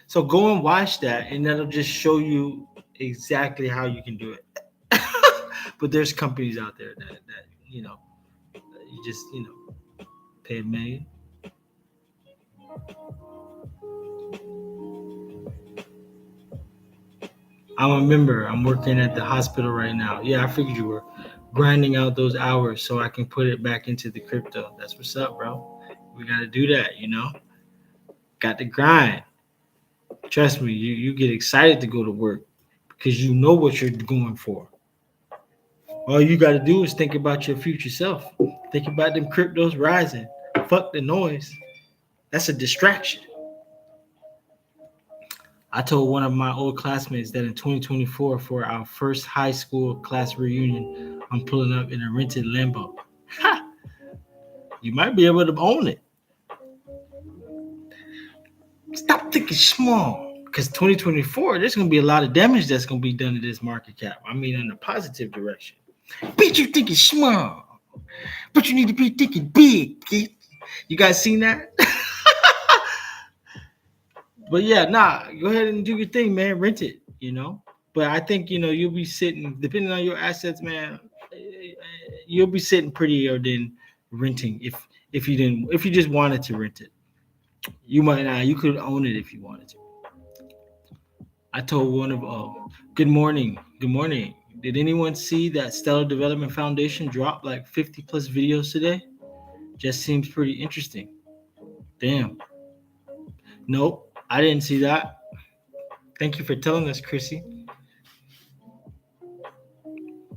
So go and watch that, and that'll just show you exactly how you can do it. But there's companies out there that you just pay $1 million. I'm a member. I'm working at the hospital right now. Yeah, I figured you were grinding out those hours so I can put it back into the crypto. That's what's up, bro. We got to do that. Got to grind. Trust me, you get excited to go to work because you know what you're going for. All you got to do is think about your future self. Think about them cryptos rising. Fuck the noise. That's a distraction. I told one of my old classmates that in 2024, for our first high school class reunion, I'm pulling up in a rented Lambo. Ha! You might be able to own it. Stop thinking small. Because 2024, there's going to be a lot of damage that's going to be done to this market cap. I mean, in a positive direction. Bitch, you thinking small. But you need to be thinking big, kid. You guys seen that? But yeah, go ahead and do your thing, man. Rent it, But I think, you'll be sitting, depending on your assets, man, you'll be sitting prettier than renting if you just wanted to rent it. You might not, you could own it if you wanted to. I told one of good morning. Did anyone see that Stellar Development Foundation dropped like 50 plus videos today? Just seems pretty interesting. Damn. Nope, I didn't see that. Thank you for telling us, Chrissy.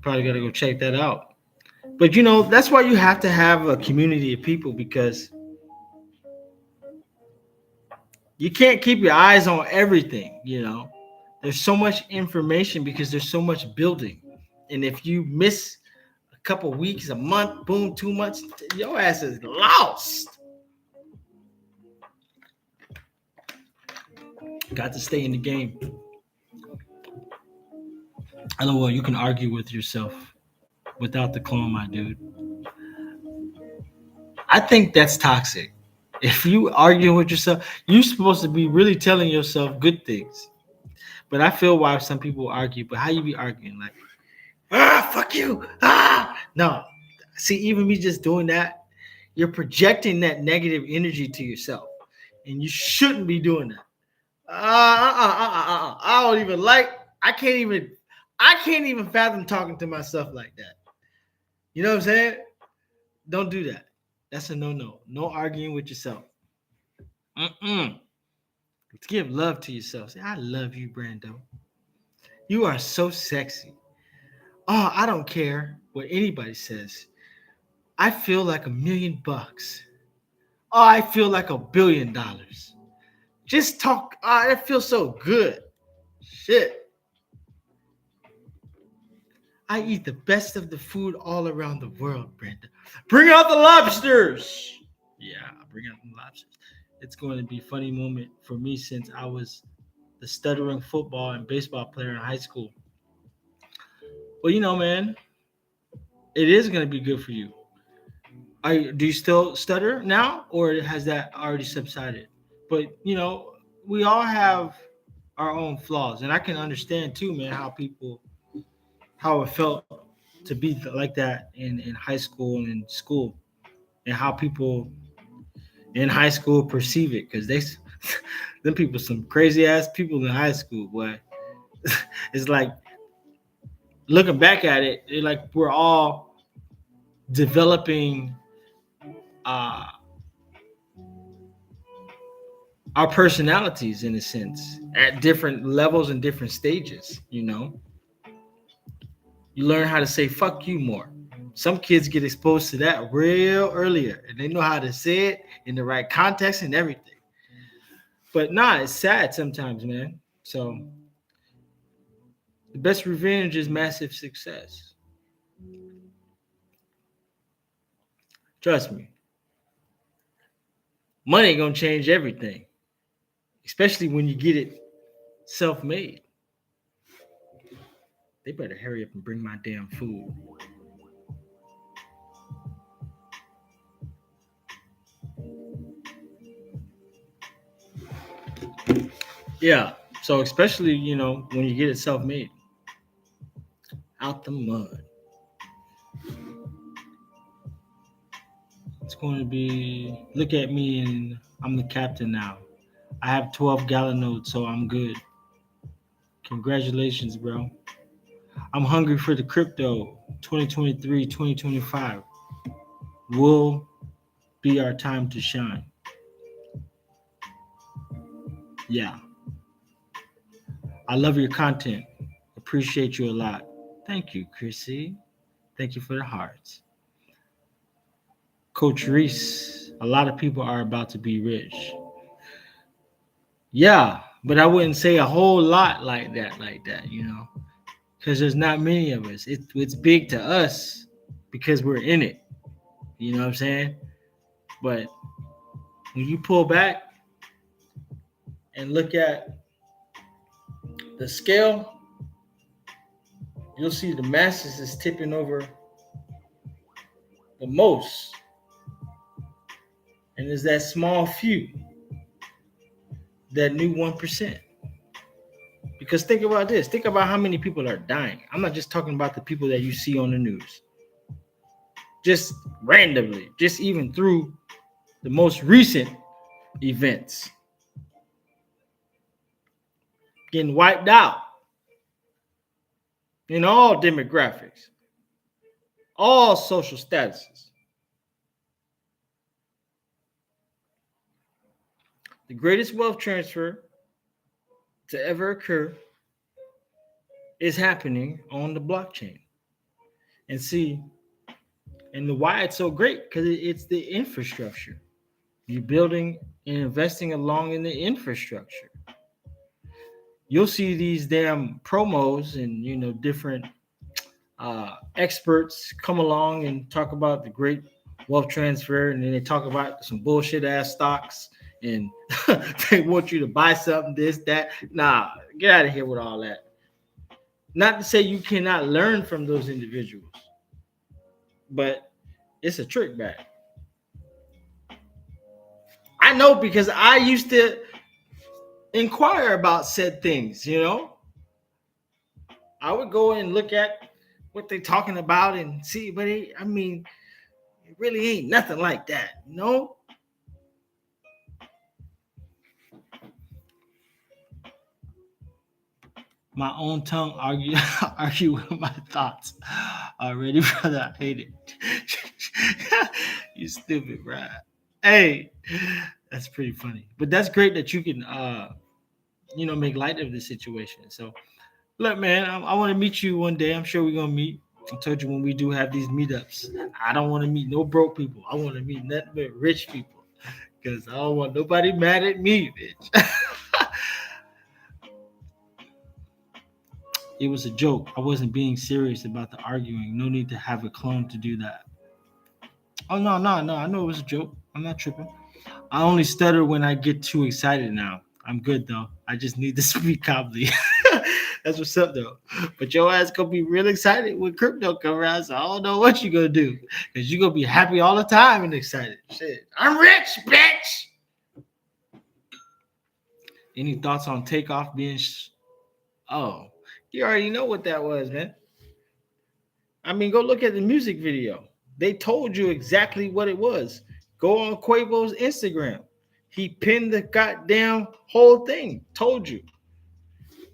Probably got to go check that out. But that's why you have to have a community of people, because You can't keep your eyes on everything, There's so much information because there's so much building. And if you miss a couple weeks, a month, boom, 2 months, your ass is lost. Got to stay in the game. I know, well, you can argue with yourself without the clone, my dude. I think that's toxic. If you argue with yourself, you're supposed to be really telling yourself good things. But I feel why some people argue. But how you be arguing? Like, fuck you. No. See, even me just doing that, you're projecting that negative energy to yourself. And you shouldn't be doing that. I don't even like, I can't even fathom talking to myself like that. You know what I'm saying? Don't do that. That's a no. No arguing with yourself. Let's give love to yourself. Say, I love you, Brando. You are so sexy. Oh, I don't care what anybody says. I feel like $1,000,000. Oh, I feel like $1 billion. Just talk. That feels so good. Shit. I eat the best of the food all around the world, Brenda. Bring out the lobsters. Yeah, bring out the lobsters. It's going to be a funny moment for me since I was the stuttering football and baseball player in high school. Well, man, it is going to be good for you. Do you still stutter now, or has that already subsided? But we all have our own flaws, and I can understand too, man, how it felt to be like that in high school and in school, and how people in high school perceive it, because them people some crazy ass people in high school, boy. It's like looking back at it, like we're all developing uh, our personalities in a sense at different levels and different stages. You learn how to say fuck you more. Some kids get exposed to that real earlier, and they know how to say it in the right context and everything. But it's sad sometimes, man. So the best revenge is massive success. Trust me. Money gonna change everything, especially when you get it self-made. They better hurry up and bring my damn food. Yeah. So especially, when you get it self-made. Out the mud. It's going to be, look at me and I'm the captain now. I have 12 gallon notes, so I'm good. Congratulations, bro. I'm hungry for the crypto. 2023, 2025 will be our time to shine. Yeah. I love your content. Appreciate you a lot. Thank you, Chrissy. Thank you for the hearts. Coach Reese, a lot of people are about to be rich. Yeah, but I wouldn't say a whole lot like that, because there's not many of us. It's big to us because we're in it. You know what I'm saying? But when you pull back and look at the scale, you'll see the masses is tipping over the most. And there's that small few, that new 1%. Because think about this. Think about how many people are dying. I'm not just talking about the people that you see on the news. Just randomly, just even through the most recent events. Getting wiped out in all demographics, all social statuses. The greatest wealth transfer to ever occur is happening on the blockchain. And see, and why it's so great, because it's the infrastructure. You're building and investing along in the infrastructure. You'll see these damn promos and different experts come along and talk about the great wealth transfer, and then they talk about some bullshit ass stocks, and they want you to buy something, this, that. Nah, get out of here with all that. Not to say you cannot learn from those individuals, but it's a trick bag. I know because I used to inquire about said things. I would go and look at what they're talking about and see, but it really ain't nothing like that. My own tongue argue with my thoughts already, brother. I hate it. You stupid, bro. Hey, that's pretty funny. But that's great that you can make light of the situation. So look, man, I want to meet you one day. I'm sure we're gonna meet. I told you when we do have these meetups, I don't want to meet no broke people. I want to meet nothing but rich people because I don't want nobody mad at me, bitch. It was a joke. I wasn't being serious about the arguing. No need to have a clone to do that. Oh no, no, no. I know it was a joke. I'm not tripping. I only stutter when I get too excited now. I'm good though. I just need to speak calmly. That's what's up though. But your ass gonna be real excited when crypto come around. So I don't know what you gonna do. Cause you gonna be happy all the time and excited. Shit. I'm rich, bitch. Any thoughts on takeoff being oh, you already know what that was, man. Go look at the music video. They told you exactly what it was. Go on Quavo's Instagram. He pinned the goddamn whole thing. Told you.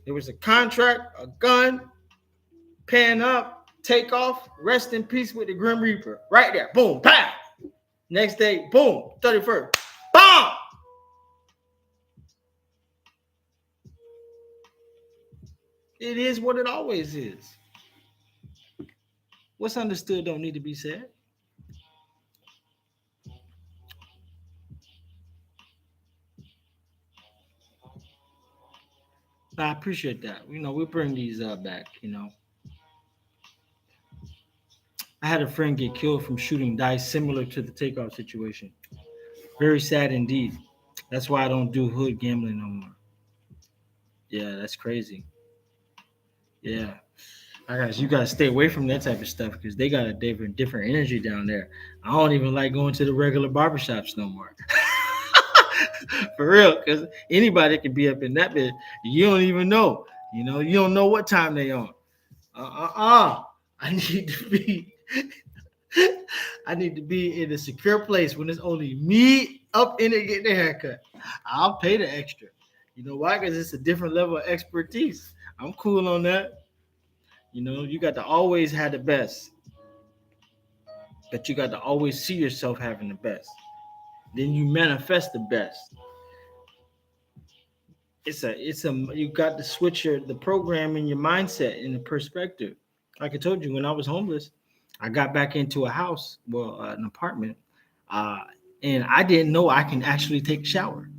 There was a contract, a gun, pan up, take off, rest in peace with the Grim Reaper. Right there. Boom, bam. Next day, boom, 31st. Bomb! It is what it always is. What's understood don't need to be said. I appreciate that. We'll bring these back. I had a friend get killed from shooting dice similar to the takeoff situation. Very sad indeed. That's why I don't do hood gambling no more. Yeah, that's crazy. Yeah. You gotta stay away from that type of stuff because they got a different energy down there. I don't even like going to the regular barbershops no more. For real, because anybody can be up in that bit. You don't even know. You don't know what time they on. I need to be I need to be in a secure place when it's only me up in it getting a haircut. I'll pay the extra. You know why? Because it's a different level of expertise. I'm cool on that. You got to always have the best, but you got to always see yourself having the best. Then you manifest the best. You got to switch the program in your mindset and the perspective. Like I told you, when I was homeless, I got back into a house, an apartment, uh, and I didn't know I can actually take a shower.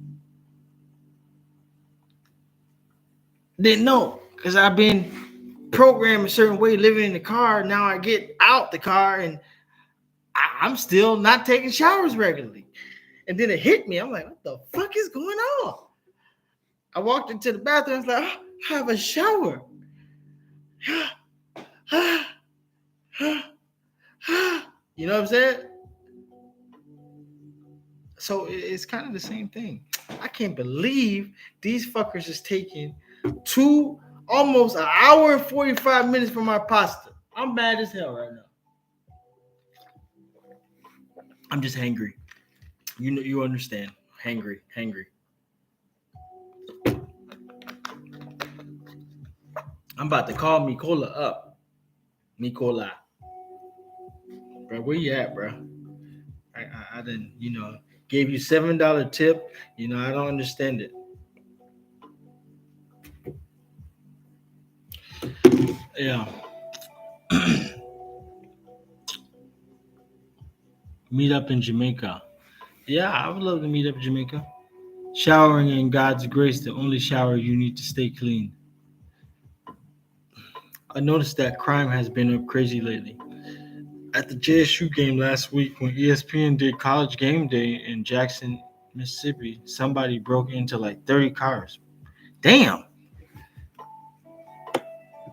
Didn't know because I've been programmed a certain way, living in the car. Now I get out the car and I'm still not taking showers regularly. And then it hit me. I'm like, what the fuck is going on? I walked into the bathroom. I was like, I have a shower. You know what I'm saying? So it's kind of the same thing. I can't believe these fuckers is taking almost an hour and 45 minutes from my pasta. I'm mad as hell right now. I'm just hangry. You understand. Hangry. I'm about to call Mikola up. Mikola. Bro, where you at, bro? I didn't, gave you $7 tip. I don't understand it. Yeah. Meet up in Jamaica. Yeah, I would love to meet up in Jamaica. Showering in God's grace, the only shower you need to stay clean. I noticed that crime has been up crazy lately. At the JSU game last week, when ESPN did College Game Day in Jackson, Mississippi, somebody broke into like 30 cars. Damn,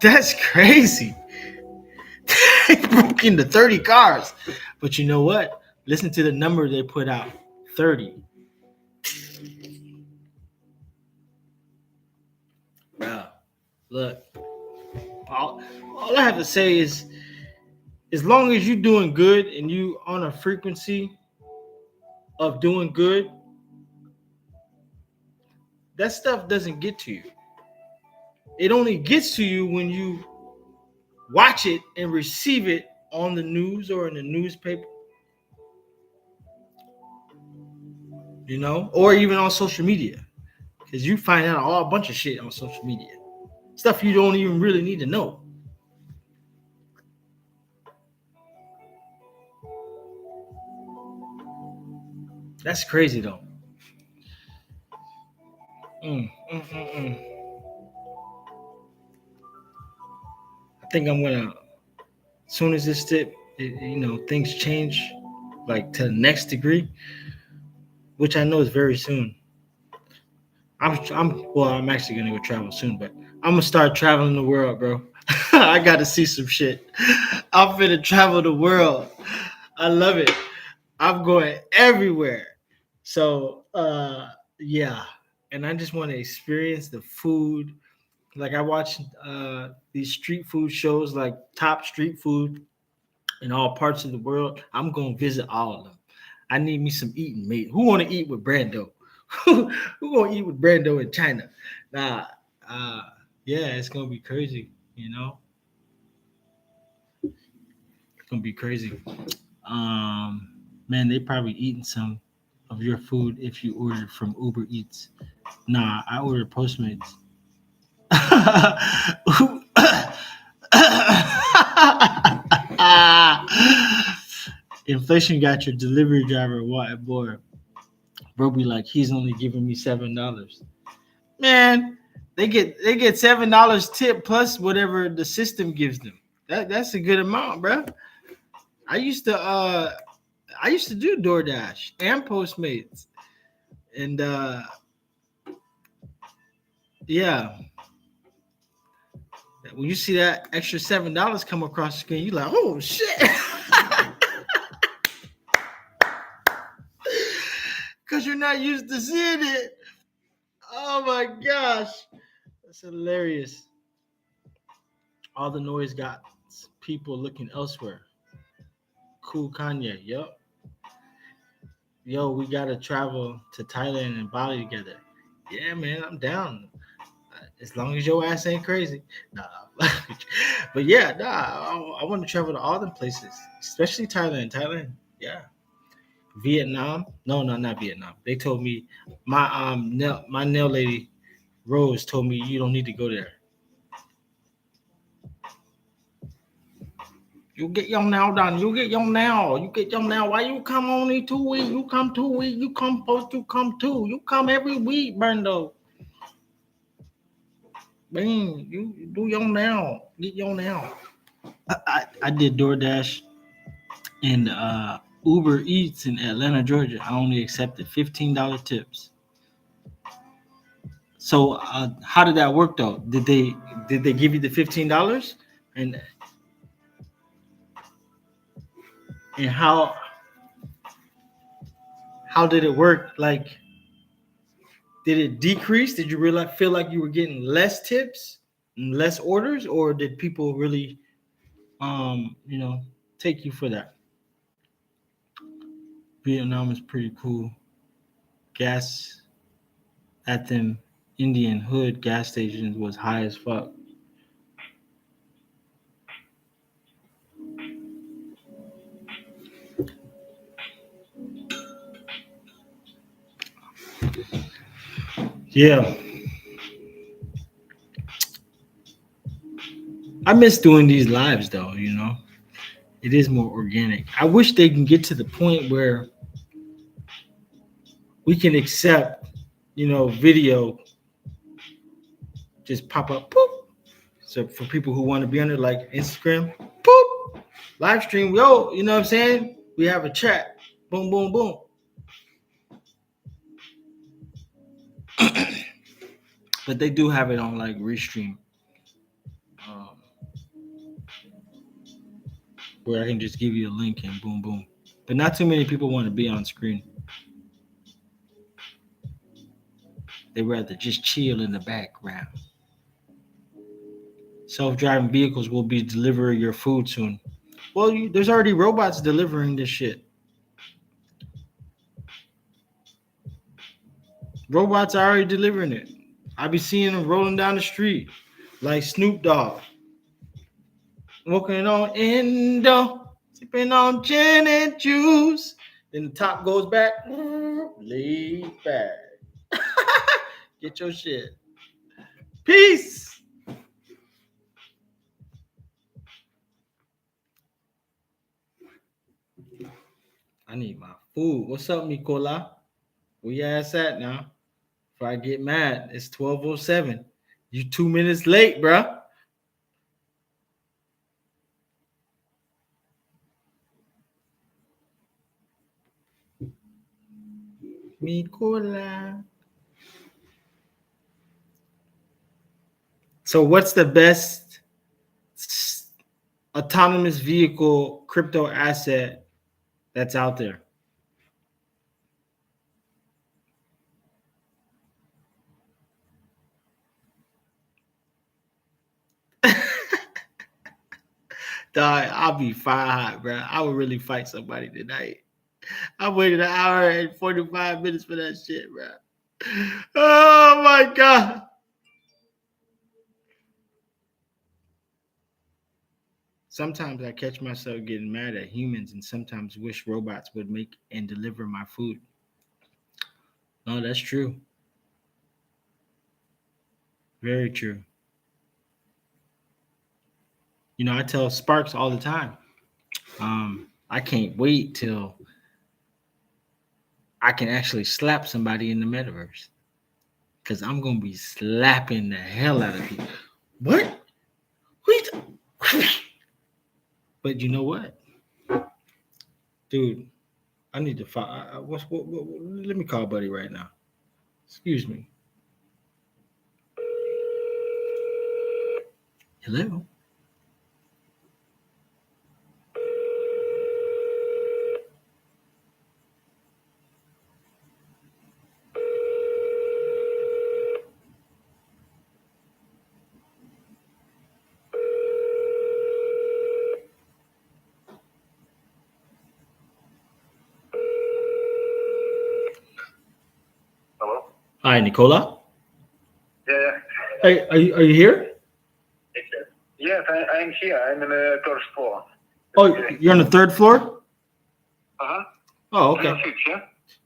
that's crazy. They broke into 30 cars. But you know what? Listen to the number they put out, 30. Bro, look, all I have to say is, as long as you're doing good and you on a frequency of doing good, that stuff doesn't get to you. It only gets to you when you watch it and receive it on the news or in the newspaper, or even on social media. Because you find out a bunch of shit on social media. Stuff you don't even really need to know. That's crazy though. I think I'm gonna, as soon as this things change, like to the next degree, which I know is very soon. I'm actually gonna go travel soon, but I'm gonna start traveling the world, bro. I gotta see some shit. I'm finna travel the world. I love it. I'm going everywhere. So yeah. And I just want to experience the food. Like I watch these street food shows, like top street food in all parts of the world. I'm gonna visit all of them. I need me some eating, mate. Who want to eat with Brando? Who gonna eat with Brando in China? Nah, uh, yeah, it's gonna be crazy. It's gonna be crazy. Man, they probably eating some of your food if you ordered from Uber Eats. Nah, I ordered Postmates. Inflation got your delivery driver what boy. Bro be like, he's only giving me $7. Man, they get $7 tip plus whatever the system gives them. That's a good amount, bro. I used to do DoorDash and Postmates. And yeah. When you see that extra $7 come across the screen, you like, oh shit. Cause you're not used to seeing it. Oh my gosh. That's hilarious. All the noise got people looking elsewhere. Cool Kanye. Yup. Yo, we gotta travel to Thailand and Bali together. Yeah, man, I'm down. As long as your ass ain't crazy. Nah. But yeah, I want to travel to all them places, especially Thailand. Thailand, yeah. Vietnam. No, not Vietnam. They told me my nail lady Rose told me you don't need to go there. You get your nail done. You get your nail. You get your nail. Why you come only 2 weeks? You come 2 weeks. You come supposed to come 2. You come every week, Brando. Man, you do your nail. Get your nail. I did DoorDash and Uber Eats in Atlanta, Georgia. I only accepted $15 tips. So how did that work though? Did they give you the $15? And how did it work? Like, did it decrease? Did you feel like you were getting less tips and less orders, or did people really take you for that? Vietnam is pretty cool. Gas at them Indian hood gas stations was high as fuck. Yeah. I miss doing these lives though, It is more organic. I wish they can get to the point where we can accept video just pop up. Boop. So for people who want to be on it, like Instagram, boop, live stream. Yo, you know what I'm saying? We have a chat. Boom, boom, boom. But they do have it on like Restream, um, where I can just give you a link and boom, boom. But not too many people want to be on screen. They rather just chill in the background. Self-driving vehicles will be delivering your food soon. Well, there's already robots delivering this shit. Robots are already delivering it. I be seeing them rolling down the street like Snoop Dogg, walking on Indo, sipping on gin and juice. Then the top goes back, lay back. Get your shit. Peace. I need my food. What's up, Nicola? Where your ass at now? If I get mad, it's 12:07. You 2 minutes late, bruh. Nicola. So, what's the best autonomous vehicle crypto asset that's out there? Dog, I'll be fire hot, bro. I would really fight somebody tonight. I waited an hour and 45 minutes for that shit, bro. Oh my god. Sometimes I catch myself getting mad at humans and sometimes wish robots would make and deliver my food. No, that's true. Very true. I tell Sparks all the time. I can't wait till I can actually slap somebody in the metaverse. Cause I'm gonna be slapping the hell out of people. What? But you know what? Dude, I need to find let me call buddy right now. Excuse me. Hello? Hello? Hi, Nicola. Yeah. Hey, are you here? Yes, I'm here. I'm in the third floor. Oh, you're on the third floor? Uh-huh. Oh, okay. 06, yeah?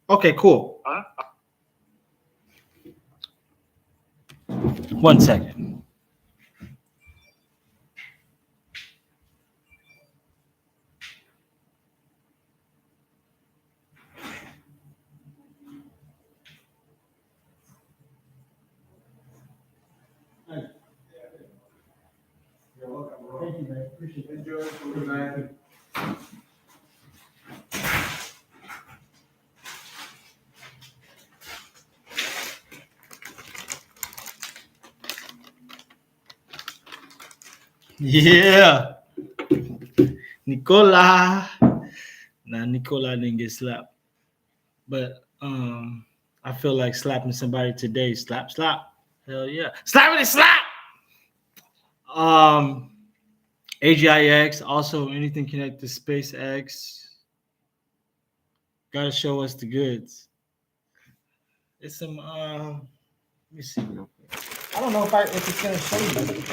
Okay, cool. Huh? 1 second. You're welcome, bro. Thank you, man. Appreciate it. Enjoy. Good night. Yeah. Nicola. Nah, Nicola didn't get slapped. But I feel like slapping somebody today. Slap, slap. Hell yeah. Slap it, slap. AGIX, also anything connected to SpaceX. Gotta show us the goods. It's some let me see real quick. I don't know if it's gonna show you.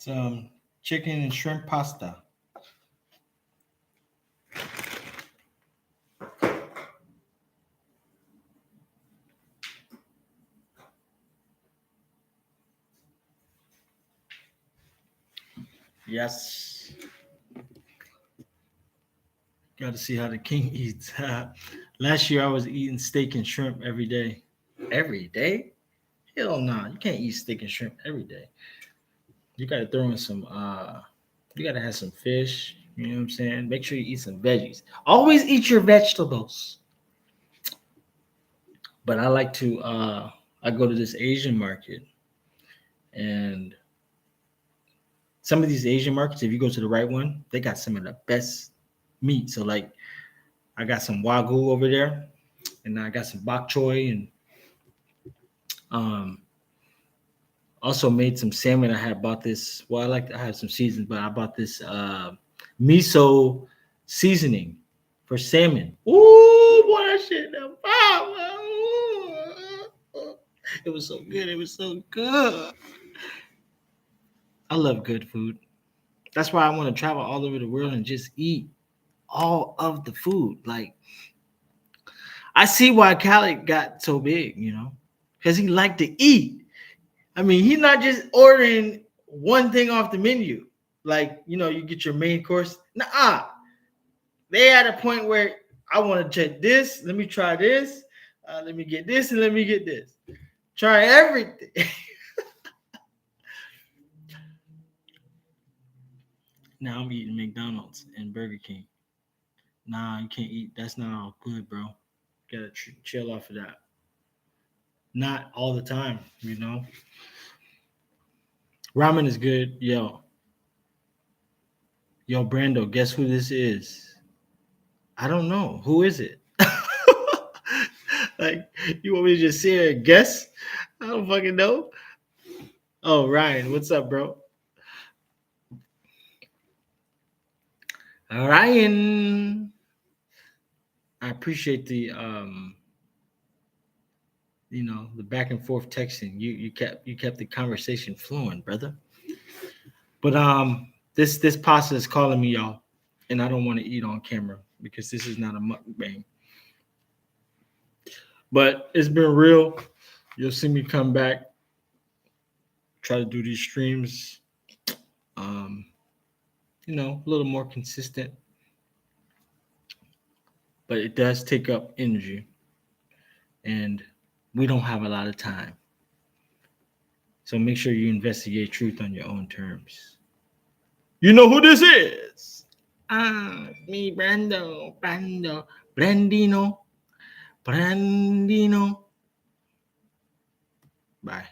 Some chicken and shrimp pasta. Yes. Got to see how the king eats. Last year I was eating steak and shrimp every day. Every day? Hell no, you can't eat steak and shrimp every day. You gotta throw in some you gotta have some fish, you know what I'm saying? Make sure you eat some veggies. Always eat your vegetables. But I like to I go to this Asian market, and some of these Asian markets, if you go to the right one, they got some of the best meat. So like I got some wagyu over there, and I got some bok choy, and um also made some salmon. I had bought this. Well, I like to have some seasons, but I bought this miso seasoning for salmon. Ooh, boy, that shit! It was so good. It was so good. I love good food. That's why I want to travel all over the world and just eat all of the food. Like I see why Khaled got so big, because he liked to eat. I mean, he's not just ordering one thing off the menu. Like, you get your main course. Nah, they at a point where I want to check this. Let me try this. Let me get this and let me get this. Try everything. Now I'm eating McDonald's and Burger King. Nah, you can't eat. That's not all good, bro. Gotta chill off of that. Not all the time. Ramen is good. Yo, Brando, guess who this is? I don't know. Who is it? Like, you want me to just sit here and guess? I don't fucking know. Oh, Ryan, what's up, bro? Ryan. I appreciate the back and forth texting. You kept the conversation flowing, brother. But this pasta is calling me, y'all, and I don't want to eat on camera because this is not a mukbang. But it's been real. You'll see me come back, try to do these streams, a little more consistent. But it does take up energy, and we don't have a lot of time. So make sure you investigate truth on your own terms. You know who this is? Me, Brandino. Bye.